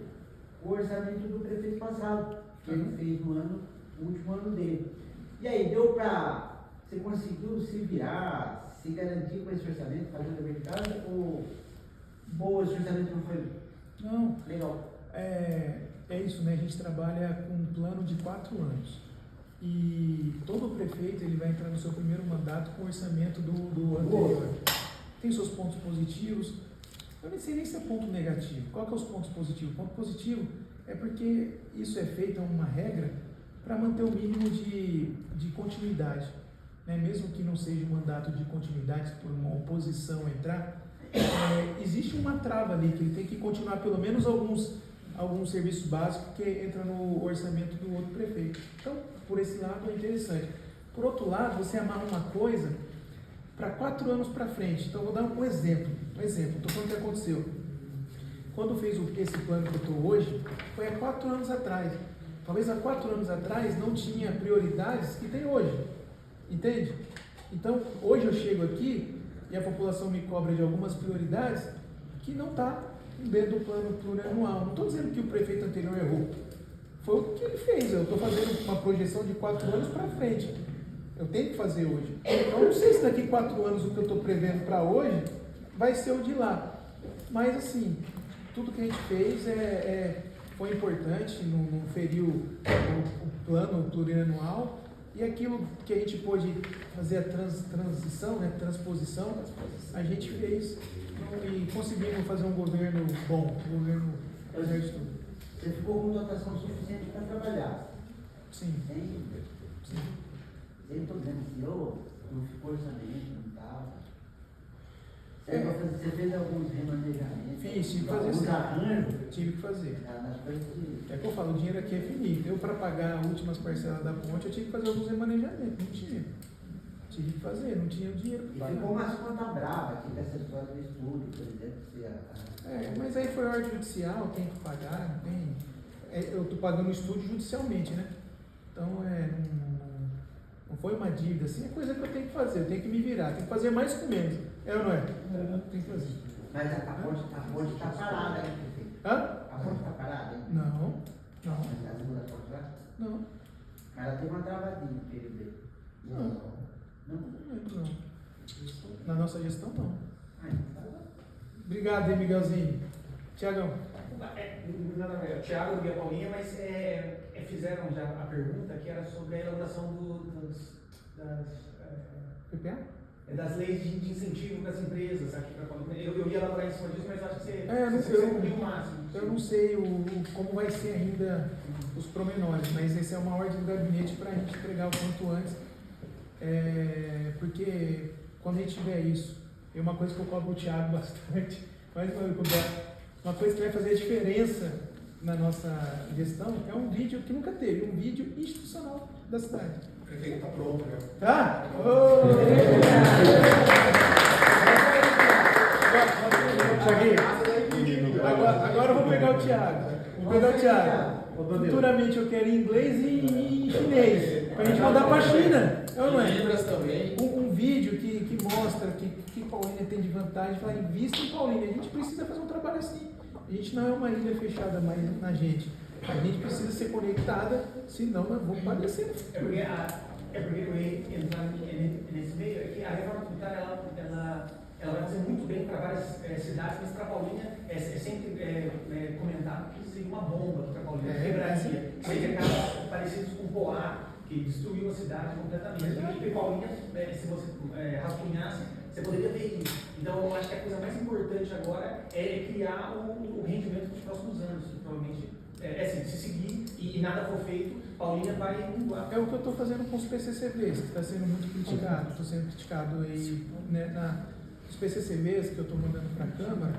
Speaker 2: o orçamento do prefeito passado, que ele fez no último ano dele. E aí, você conseguiu se virar, se garantir com esse orçamento, fazendo a verdade, ou esse orçamento não foi?
Speaker 1: Não.
Speaker 2: Legal.
Speaker 1: É isso, né? A gente trabalha com um plano de 4 anos. E todo prefeito ele vai entrar no seu primeiro mandato com o orçamento do anterior. Tem seus pontos positivos. Eu nem sei nem se é ponto negativo. Qual que é os pontos positivos? O ponto positivo é porque isso é feito, uma regra, para manter o mínimo de continuidade. Né? Mesmo que não seja um mandato de continuidade, por uma oposição entrar, existe uma trava ali, que ele tem que continuar pelo menos alguns serviços básicos que entra no orçamento do outro prefeito. Então, por esse lado é interessante. Por outro lado, você amarra uma coisa para 4 anos para frente. Então, vou dar um exemplo. Estou falando o que aconteceu. Quando fez esse plano que eu estou hoje, foi há 4 anos atrás. Talvez há 4 anos atrás não tinha prioridades que tem hoje. Entende? Então, hoje eu chego aqui e a população me cobra de algumas prioridades que não está dentro do plano plurianual. Não estou dizendo que o prefeito anterior errou. Foi o que ele fez. Eu estou fazendo uma projeção de 4 anos para frente. Eu tenho que fazer hoje. Então, não sei se daqui 4 anos o que eu estou prevendo para hoje vai ser o de lá. Mas, assim, tudo que a gente fez foi importante, não feriu o plano plurianual. E aquilo que a gente pôde fazer a transição, né, transposição, a gente fez e conseguimos fazer um governo bom, um governo fazer isso tudo.
Speaker 2: Você ficou com dotação suficiente para trabalhar?
Speaker 1: Sim.
Speaker 2: Sem problema, não ficou orçamento, não estava. Você fez alguns remanejamentos?
Speaker 1: Fiz, tive que fazer
Speaker 2: alguns arranjos?
Speaker 1: Tive que fazer.
Speaker 2: Nas coisas que...
Speaker 1: É que eu falo, o dinheiro aqui é finito. Eu, para pagar as últimas parcelas da ponte, eu tive que fazer alguns remanejamentos. Não tinha. Tive que fazer, não tinha o dinheiro para pagar.
Speaker 2: E ficou umas contas bravas aqui com essa história do estúdio, por exemplo.
Speaker 1: Mas aí foi ordem judicial, tem que pagar, não tem. Eu estou pagando o estúdio judicialmente, né? Então, não foi uma dívida, assim, é coisa que eu tenho que fazer, eu tenho que me virar, tenho que fazer mais com menos. É ou não é? Tem que fazer.
Speaker 2: Mas a ponte está parada, hein, prefeito?
Speaker 1: Hã?
Speaker 2: A ponte está parada, hein?
Speaker 1: Não.
Speaker 2: Mas a segunda ponte lá?
Speaker 1: Não.
Speaker 2: Ela tem uma travadinha no período.
Speaker 1: Não.
Speaker 2: Não?
Speaker 1: Na nossa gestão, não. Obrigado, Miguelzinho. Tiagão.
Speaker 9: Tiago e a Paulinha, mas fizeram já a pergunta que era sobre a elaboração das leis de incentivo para as empresas aqui para a Paulinha. Eu ia elaborar em cima disso, mas acho que você cumpriu o máximo.
Speaker 1: Eu não sei como vai ser ainda os promenores, mas essa é uma ordem do gabinete para a gente entregar o quanto antes. Porque quando a gente tiver isso, é uma coisa que eu cobro o Thiago bastante, mas uma coisa que vai fazer a diferença na nossa gestão é um vídeo que nunca teve, um vídeo institucional da cidade.
Speaker 5: O prefeito está pronto, né?
Speaker 1: Tá? Agora eu vou pegar o Thiago. Futuramente eu quero inglês e chinês, para a gente mandar para a China. Não é? Um vídeo que mostra que Paulínia tem de vantagem, fala, invista em Paulínia. A gente precisa fazer um trabalho assim. A gente não é uma ilha fechada mais na gente. A gente precisa ser conectada, senão nós vamos padecer.
Speaker 9: Porque eu ia entrar nesse meio, é que a reforma tributária ela vai fazer muito bem para várias cidades, mas para a Paulínia é sempre comentado que seria uma bomba para a Paulínia, quebraria. Seria casos parecidos com Poá, que destruiu a cidade completamente. E Paulínia, se você rascunhasse, você poderia ver isso. Então, eu acho que a coisa mais importante agora é criar o rendimento dos próximos anos, provavelmente. Assim, se seguir e nada for feito, Paulínia vai voar.
Speaker 1: É o que eu estou fazendo com os PCCVs, que está sendo muito criticado. Estou sendo criticado aí, né, os PCCVs que eu estou mandando para a Câmara,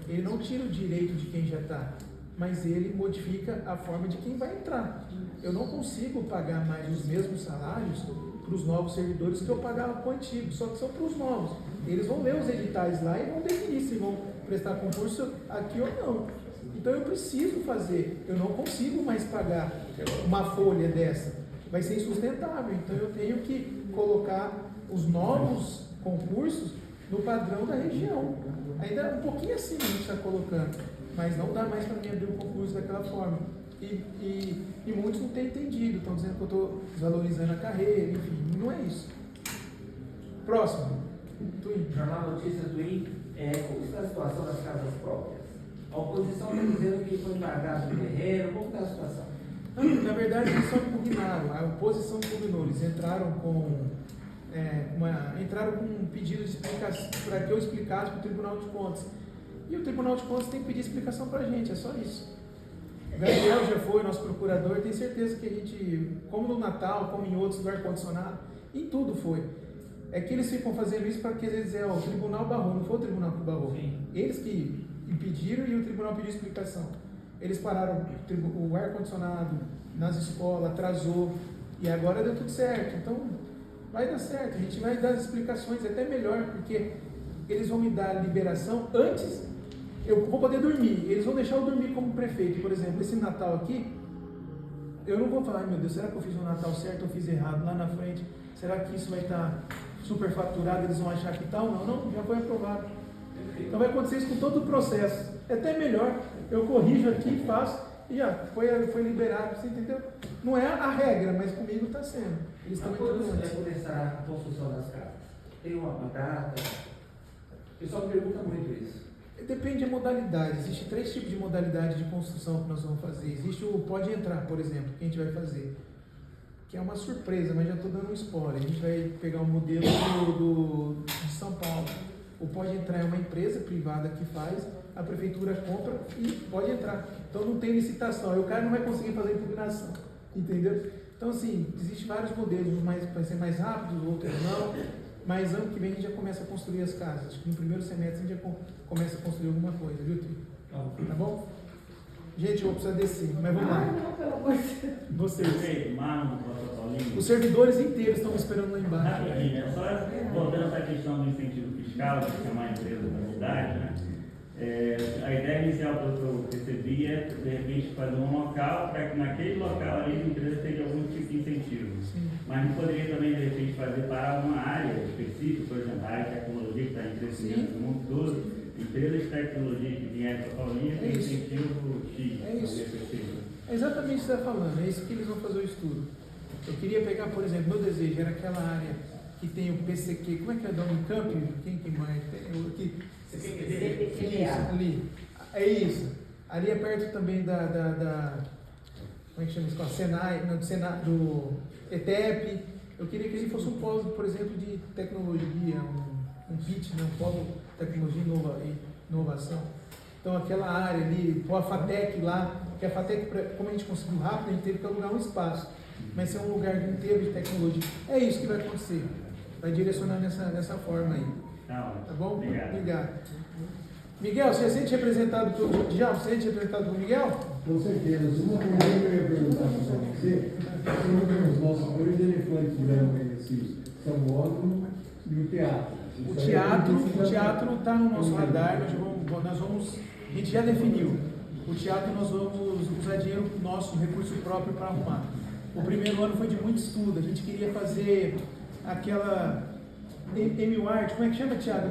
Speaker 1: ele não tira o direito de quem já está, mas ele modifica a forma de quem vai entrar. Eu não consigo pagar mais os mesmos salários para os novos servidores que eu pagava para o antigo, só que são para os novos. Eles vão ler os editais lá e vão definir se vão prestar concurso aqui ou não. Então eu preciso fazer, eu não consigo mais pagar uma folha dessa, vai ser insustentável. Então eu tenho que colocar os novos concursos no padrão da região. Ainda um pouquinho assim a gente está colocando, mas não dá mais para mim abrir um concurso daquela forma. E muitos não têm entendido, estão dizendo que eu estou desvalorizando a carreira, enfim, não é isso. Próximo.
Speaker 10: Jornal Notícias do I, como está a situação das casas próprias? A oposição está dizendo que foi embargado no terreno, como está a situação?
Speaker 1: Não, na verdade, eles só impugnaram, a oposição impugnou, eles entraram com um pedido de explicação, para que eu explicasse para o Tribunal de Contas. E o Tribunal de Contas tem que pedir explicação para a gente, é só isso. O Gabriel já foi, nosso procurador, tem certeza que a gente, como no Natal, como em outros do ar-condicionado, em tudo foi. É que eles ficam fazendo isso para que eles dizem, o tribunal barrou, não foi o tribunal que barrou. Sim. Eles que impediram e o tribunal pediu explicação. Eles pararam o ar-condicionado nas escolas, atrasou, e agora deu tudo certo. Então, vai dar certo, a gente vai dar as explicações, até melhor, porque eles vão me dar a liberação antes, eu vou poder dormir, eles vão deixar eu dormir como prefeito. Por exemplo, esse Natal aqui, eu não vou falar, meu Deus, será que eu fiz o Natal certo ou fiz errado lá na frente? Será que isso vai estar superfaturado, eles vão achar que tal, não, já foi aprovado. Então vai acontecer isso com todo o processo. É até melhor, eu corrijo aqui, faço, e já foi liberado, você entendeu? Não é a regra, mas comigo está sendo. Eles estão
Speaker 10: Quando vai começar a construção das casas? Tem uma data? O pessoal me pergunta muito isso.
Speaker 1: Depende da modalidade. Existem 3 tipos de modalidade de construção que nós vamos fazer. Existe o pode entrar, por exemplo, que a gente vai fazer, que é uma surpresa, mas já estou dando um spoiler. A gente vai pegar o modelo de São Paulo. O pode entrar é uma empresa privada que faz, a prefeitura compra e pode entrar. Então não tem licitação, aí o cara não vai conseguir fazer impugnação, entendeu? Então assim, existem vários modelos, uns vai ser mais rápidos, outros não, mas ano que vem a gente já começa a construir as casas. Acho que no primeiro semestre a gente já começa a construir alguma coisa, viu, Tri? Tá bom? Gente, eu vou precisar descer, mas vamos lá.
Speaker 3: Não, pelo amor de Deus.
Speaker 1: Vocês.
Speaker 11: Marlon, doutor Paulinho.
Speaker 1: Os servidores inteiros estão me esperando lá embaixo.
Speaker 11: Rapidinho, né? Só voltando essa questão do incentivo fiscal, de chamar a empresa da cidade, né? A ideia inicial que eu percebi é, de repente, fazer um local para que naquele local ali a empresa tenha algum tipo de incentivo.
Speaker 1: Sim.
Speaker 11: Mas não poderia também, de repente, fazer para uma área específica, por exemplo, a área de tecnologia que está em crescimento no mundo todo, empresas de tecnologia que vierem para a Paulinha tem incentivo X.
Speaker 1: É isso. É exatamente o que você está falando, é isso que eles vão fazer o estudo. Eu queria pegar, por exemplo, meu desejo era aquela área que tem o PCQ, como é que é o nome? Camp? Quem que mais? Isso, ali. É isso. Ali é perto também da como é que chama isso? Senai, não, do ETEP. Eu queria que ele fosse um polo, por exemplo, de tecnologia, um PIT, né? Um polo de tecnologia e inovação. Então aquela área ali, a FATEC lá, que a FATEC, como a gente conseguiu rápido, a gente teve que alugar um espaço. Mas ser um lugar inteiro de tecnologia. É isso que vai acontecer. Vai direcionar nessa forma aí. Tá bom? Obrigado. Miguel, você se sente representado pelo Djalma? Você se sente representado pelo Miguel?
Speaker 12: Com certeza. Uma coisa que eu ia perguntar para você, os nossos dois elefantes brancos conhecidos, São Módulo e o teatro.
Speaker 1: O teatro está no nosso radar, a gente já definiu. O teatro nós vamos usar dinheiro nosso, recurso próprio para arrumar. O primeiro ano foi de muito estudo, a gente queria fazer aquela Emil-Art, como é que chama, Thiago?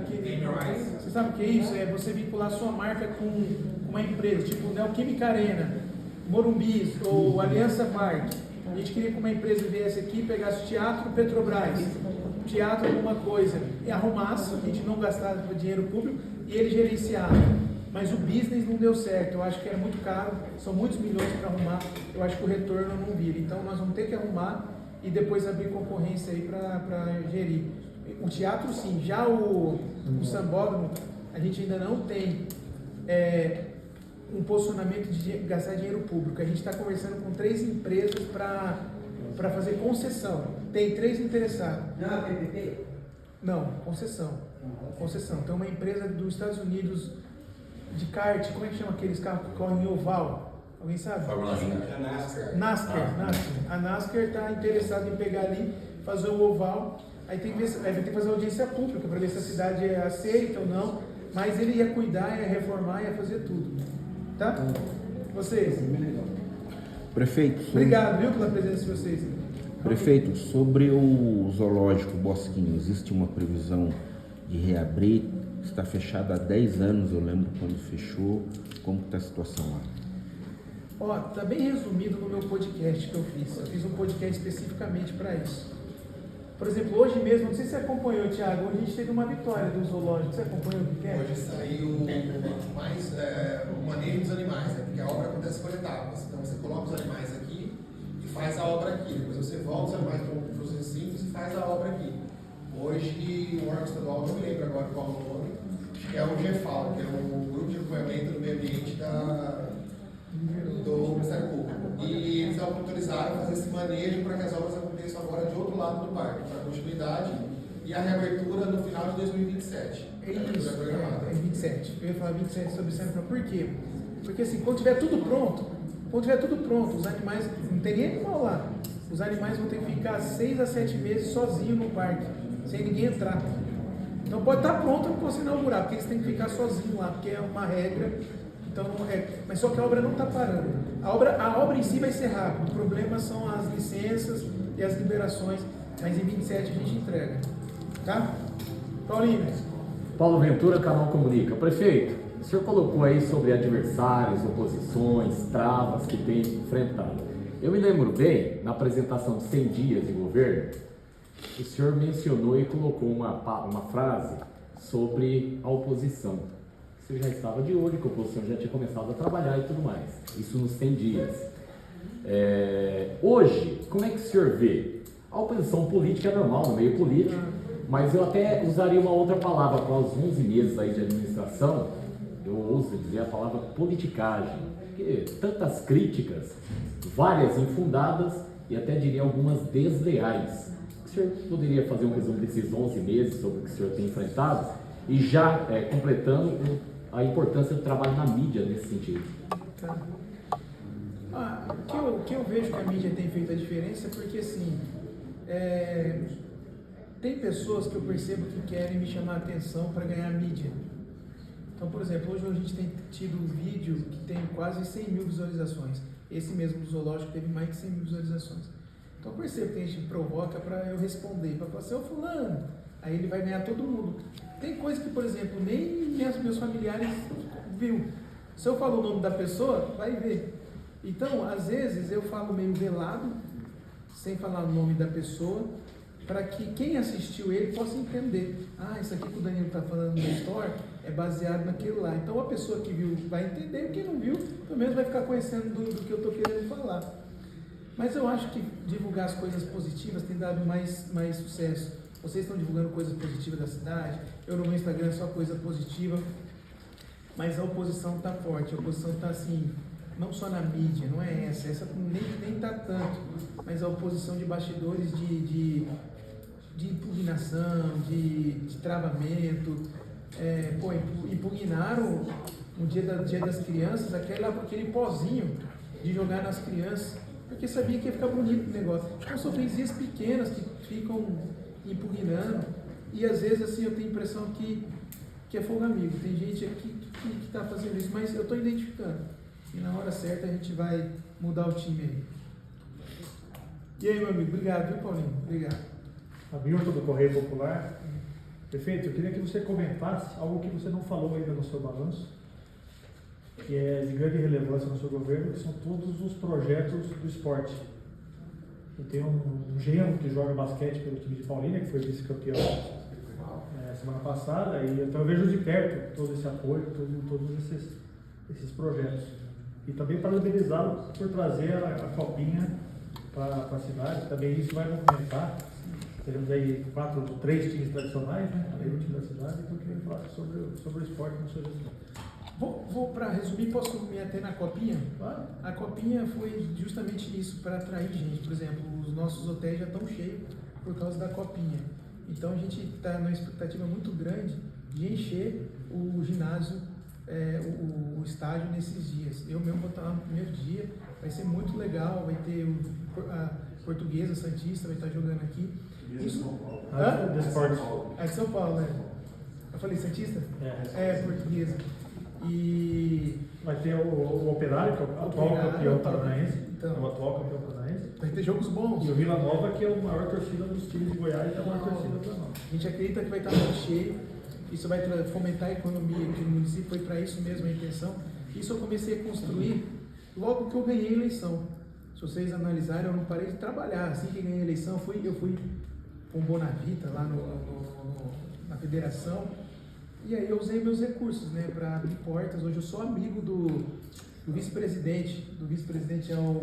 Speaker 1: Você sabe o que é isso? É você vincular sua marca com uma empresa, tipo Neoquímica Arena, Morumbis ou Aliança Parque. A gente queria que uma empresa viesse aqui, pegasse o teatro Petrobras, teatro alguma coisa, e arrumasse, a gente não gastasse dinheiro público e ele gerenciava. Mas o business não deu certo, eu acho que era muito caro, são muitos milhões para arrumar, eu acho que o retorno não vira. Então nós vamos ter que arrumar e depois abrir concorrência aí para gerir. O teatro sim, já o sambódromo, a gente ainda não tem um posicionamento de gastar dinheiro público. A gente está conversando com 3 empresas para fazer concessão. Tem 3 interessados.
Speaker 2: Não é PPP?
Speaker 1: Não, concessão. Concessão. Tem uma empresa dos Estados Unidos de kart, como é que chama aqueles carros que correm em oval? Alguém sabe?
Speaker 4: Fórmula 1.
Speaker 1: NASCAR. A NASCAR está interessada em pegar ali, fazer o oval. Aí tem que ver, vai ter que fazer audiência pública para ver se a cidade aceita ou não. Mas ele ia cuidar, ia reformar, ia fazer tudo. Tá? Vocês?
Speaker 13: Prefeito.
Speaker 1: Obrigado, viu, pela presença de vocês.
Speaker 13: Prefeito, sobre o zoológico Bosquinho, existe uma previsão de reabrir? Está fechado há 10 anos, eu lembro quando fechou. Como está a situação lá?
Speaker 1: Ó, tá bem resumido no meu podcast que eu fiz. Eu fiz um podcast especificamente para isso. Por exemplo, hoje mesmo, não sei se você acompanhou, Thiago, hoje a gente teve uma vitória do zoológico. Você acompanhou o que é?
Speaker 5: Hoje saiu o manejo dos animais, né? Porque a obra acontece por etapas. Então você coloca os animais aqui e faz a obra aqui. Depois você volta os animais para os recintos e faz a obra aqui. Hoje, o órgão estadual, não me lembro agora qual o nome, é o GEFAL, que é o Grupo de Acompanhamento do Meio Ambiente do Ministério Público. E eles autorizaram fazer esse manejo para que as obras aconteçam agora de outro lado do parque, para continuidade e a reabertura no final de 2027.
Speaker 1: É isso, é 27. Eu ia falar 27 sobre isso, por quê? Porque assim, quando tiver tudo pronto, os animais, não tem nem animal lá, os animais vão ter que ficar 6 a 7 meses sozinhos no parque, sem ninguém entrar. Então pode estar pronto para você inaugurar, porque eles têm que ficar sozinhos lá, porque é uma regra. Então, mas só que a obra não está parando. A obra em si vai ser rápida. O problema são as licenças e as liberações. Mas em 27 a gente entrega. Tá? Paulinho.
Speaker 14: Paulo Ventura, Canal Comunica. Prefeito, o senhor colocou aí sobre adversários, oposições, travas que tem enfrentado. Eu me lembro bem, na apresentação de 100 dias de governo, o senhor mencionou e colocou uma frase sobre a oposição. Você já estava de olho, que a oposição já tinha começado a trabalhar e tudo mais. Isso nos 100 dias. Hoje, como é que o senhor vê? A oposição política é normal, no meio político, mas eu até usaria uma outra palavra para os 11 meses aí de administração, eu ouso dizer a palavra politicagem, porque tantas críticas, várias infundadas e até diria algumas desleais. O senhor poderia fazer um resumo desses 11 meses sobre o que o senhor tem enfrentado e já completando a importância do trabalho na mídia nesse sentido?
Speaker 1: Tá. O que eu vejo que a mídia tem feito a diferença é porque, assim, tem pessoas que eu percebo que querem me chamar a atenção para ganhar mídia. Então, por exemplo, hoje a gente tem tido um vídeo que tem quase 100 mil visualizações. Esse mesmo do zoológico teve mais de 100 mil visualizações. Então, eu percebo que a gente provoca para eu responder, para falar assim, ô fulano, aí ele vai ganhar todo mundo. Tem coisa que, por exemplo, nem meus familiares viu. Se eu falo o nome da pessoa, vai ver. Então, às vezes, eu falo meio velado, sem falar o nome da pessoa, para que quem assistiu ele possa entender. Isso aqui que o Danilo está falando no Story é baseado naquilo lá. Então, a pessoa que viu vai entender, quem não viu, pelo menos vai ficar conhecendo do que eu estou querendo falar. Mas eu acho que divulgar as coisas positivas tem dado mais sucesso. Vocês estão divulgando coisas positivas da cidade, eu no meu Instagram é só coisa positiva, mas a oposição está forte, a oposição está assim, não só na mídia, não é essa nem está tanto, mas a oposição de bastidores de impugnação, de travamento, impugnaram no dia das crianças aquele pozinho de jogar nas crianças, porque sabia que ia ficar bonito o negócio. Então são freguesias pequenas que ficam impugnando, e às vezes assim eu tenho a impressão que é fogo amigo, tem gente aqui que está fazendo isso, mas eu estou identificando, e na hora certa a gente vai mudar o time aí. E aí, meu amigo, obrigado, viu, Paulinho? Obrigado.
Speaker 15: Hamilton do Correio Popular. Prefeito, eu queria que você comentasse algo que você não falou ainda no seu balanço, que é de grande relevância no seu governo, que são todos os projetos do esporte. Eu tenho um genro que joga basquete pelo time de Paulínia, que foi vice-campeão semana passada, e então eu vejo de perto todo esse apoio, todos esses projetos. E também parabenizá-lo por trazer a copinha para a cidade. Também isso vai movimentar. Teremos aí 3 times tradicionais, né? Além do time da cidade, então eu queria falar sobre o esporte na sua gestão.
Speaker 1: Vou para resumir, posso me ater na copinha?
Speaker 15: Claro.
Speaker 1: A copinha foi justamente isso, para atrair gente. Por exemplo, os nossos hotéis já estão cheios por causa da copinha. Então a gente está numa expectativa muito grande de encher o ginásio, o estádio nesses dias. Eu mesmo vou estar lá no primeiro dia, vai ser muito legal, vai ter a Portuguesa Santista, vai estar jogando aqui. Isso?
Speaker 15: De
Speaker 1: São Paulo, né? Eu falei Santista? Portuguesa. E
Speaker 15: vai ter o Operário, que é o atual campeão paranaense.
Speaker 1: Então,
Speaker 15: o atual campeão paranaense.
Speaker 1: Vai ter jogos bons.
Speaker 15: E o Vila Nova, que é a maior torcida dos times de Goiás, é a maior torcida para nós.
Speaker 1: A gente acredita que vai estar muito cheio. Isso vai fomentar a economia aqui no município. Foi para isso mesmo a intenção. Isso eu comecei a construir logo que eu ganhei a eleição. Se vocês analisarem, eu não parei de trabalhar. Assim que ganhei a eleição, eu fui com o Bonavita lá na federação. E aí eu usei meus recursos, né, para abrir portas. Hoje eu sou amigo do vice-presidente. Do vice-presidente é o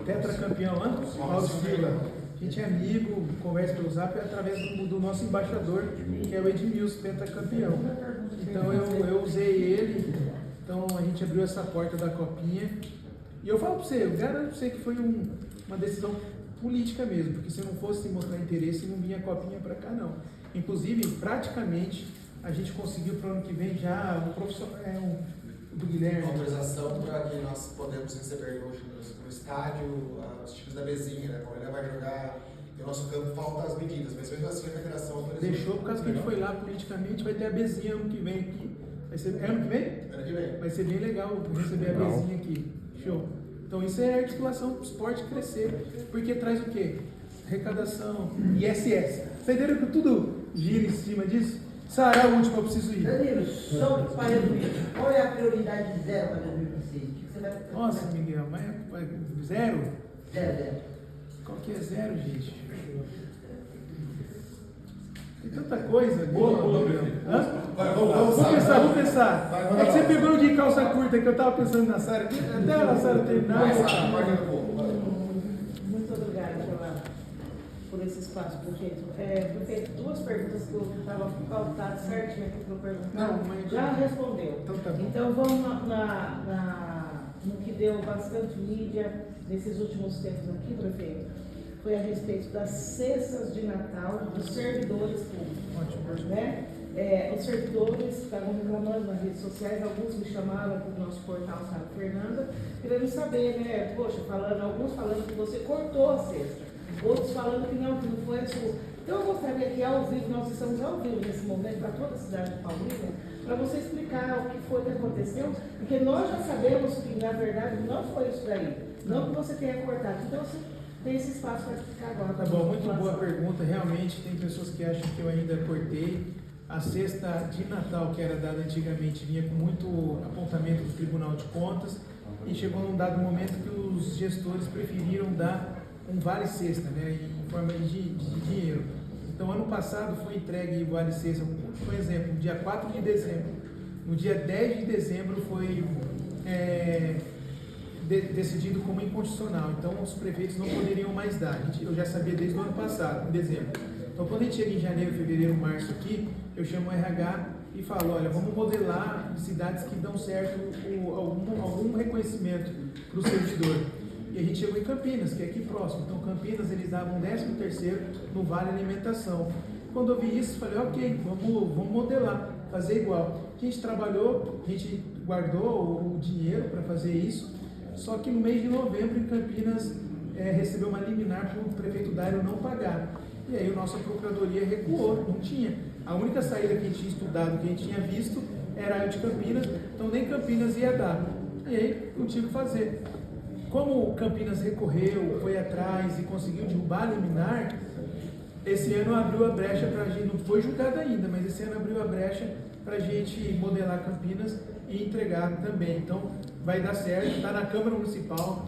Speaker 1: tetracampeão, Paulo Silva. A gente é amigo, conversa pelo Zap através do nosso embaixador, que é o Edmilson, tetracampeão. Então eu usei ele. Então a gente abriu essa porta da copinha. E eu falo para você, eu garanto para você que foi uma decisão política mesmo, porque se não fosse mostrar interesse, não vinha a copinha para cá não. Inclusive, praticamente, a gente conseguiu para o ano que vem já o profissional, do Guilherme.
Speaker 5: Uma autorização para que nós podemos receber hoje no estádio os times da Bezinha, né? A Paulínia vai jogar e o nosso campo falta as medidas, mas mesmo assim a federação autorizou.
Speaker 1: Deixou, por causa que a gente foi lá politicamente, vai ter a Bezinha ano que vem aqui. Vai ser, ano que vem?
Speaker 5: Ano que vem.
Speaker 1: Vai ser bem legal receber a Bezinha aqui. Show. Então isso é articulação para o esporte crescer, porque traz o quê? Arrecadação, ISS. Vocês entenderam que tudo gira em cima disso. Sara, é o último, eu preciso ir.
Speaker 2: Danilo, só para resumir, qual é a prioridade zero para 2026? O que você vai fazer?
Speaker 1: Nossa, Miguel, mas zero?
Speaker 2: Zero.
Speaker 1: Qual que é zero, gente? Tem tanta coisa. Vamos pensar. É que você pegou de calça curta que eu estava pensando na Sara. Até a Sara terminar.
Speaker 3: Muito obrigada por esse espaço, prefeito. Prefeito, duas perguntas que eu estava pautado certinho aqui para eu perguntar.
Speaker 1: Não, mas
Speaker 3: já respondeu.
Speaker 1: Então tá bom.
Speaker 3: Então vamos no que deu bastante mídia nesses últimos tempos aqui, prefeito. Foi a respeito das cestas de Natal dos servidores públicos.
Speaker 1: Ótimo.
Speaker 3: Né? Os servidores estavam reclamando nas redes sociais, alguns me chamaram para o nosso portal Sara Fernanda, querendo saber, né? Poxa, alguns falando que você cortou a cesta, outros falando que não foi a sua. Então eu gostaria que ao vivo, nós estamos ao vivo nesse momento para toda a cidade de Paulínia, para você explicar o que foi que aconteceu, porque nós já sabemos que na verdade não foi isso daí, não que você tenha cortado. Então você tem esse espaço para explicar agora.
Speaker 1: Tá bom, muito boa pergunta. Realmente tem pessoas que acham que eu ainda cortei. A cesta de Natal que era dada antigamente vinha com muito apontamento do Tribunal de Contas e chegou num dado momento que os gestores preferiram dar um vale-cesta, né, em forma de dinheiro. Então, ano passado foi entregue o vale-cesta, por exemplo, no dia 4 de dezembro. No dia 10 de dezembro foi decidido como inconstitucional. Então, os prefeitos não poderiam mais dar. Eu já sabia desde o ano passado, em dezembro. Então, quando a gente chega em janeiro, fevereiro, março aqui, eu chamo o RH e falo, olha, vamos modelar cidades que dão certo algum reconhecimento para o servidor. E a gente chegou em Campinas, que é aqui próximo. Então, Campinas, eles davam 13º no Vale Alimentação. Quando eu vi isso, falei, ok, vamos modelar, fazer igual. A gente trabalhou, a gente guardou o dinheiro para fazer isso, só que no mês de novembro, em Campinas, recebeu uma liminar para o prefeito Dário não pagar. E aí a nossa procuradoria recuou, não tinha. A única saída que a gente tinha estudado, que a gente tinha visto, era a de Campinas, então nem Campinas ia dar. E aí não tinha o que fazer. Como Campinas recorreu, foi atrás e conseguiu derrubar a liminar, esse ano abriu a brecha para a gente, não foi julgado ainda, mas esse ano abriu a brecha para a gente modelar Campinas e entregar também. Então vai dar certo, está na Câmara Municipal.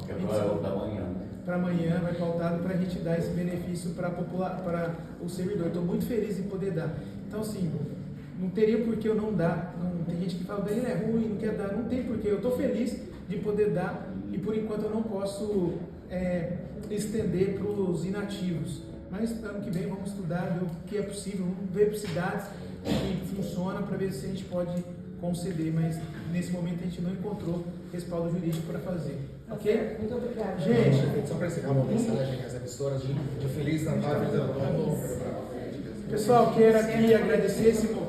Speaker 1: Para amanhã vai pautado para a gente dar esse benefício para o servidor. Estou muito feliz em poder dar. Então, assim, não teria por que eu não dar. Tem gente que fala, Danilo é ruim, não quer dar. Não tem por que. Eu estou feliz de poder dar e, por enquanto, eu não posso estender para os inativos. Mas, ano que vem, vamos estudar, ver o que é possível, vamos ver por cidades que funciona para ver se a gente pode conceder. Mas, nesse momento, a gente não encontrou respaldo jurídico para fazer. Ok?
Speaker 3: Muito obrigada.
Speaker 1: Gente,
Speaker 5: só para encerrar uma mensagem às emissoras de Feliz Natal e Feliz Ano Novo.
Speaker 1: Pessoal, quero aqui agradecer esse momento.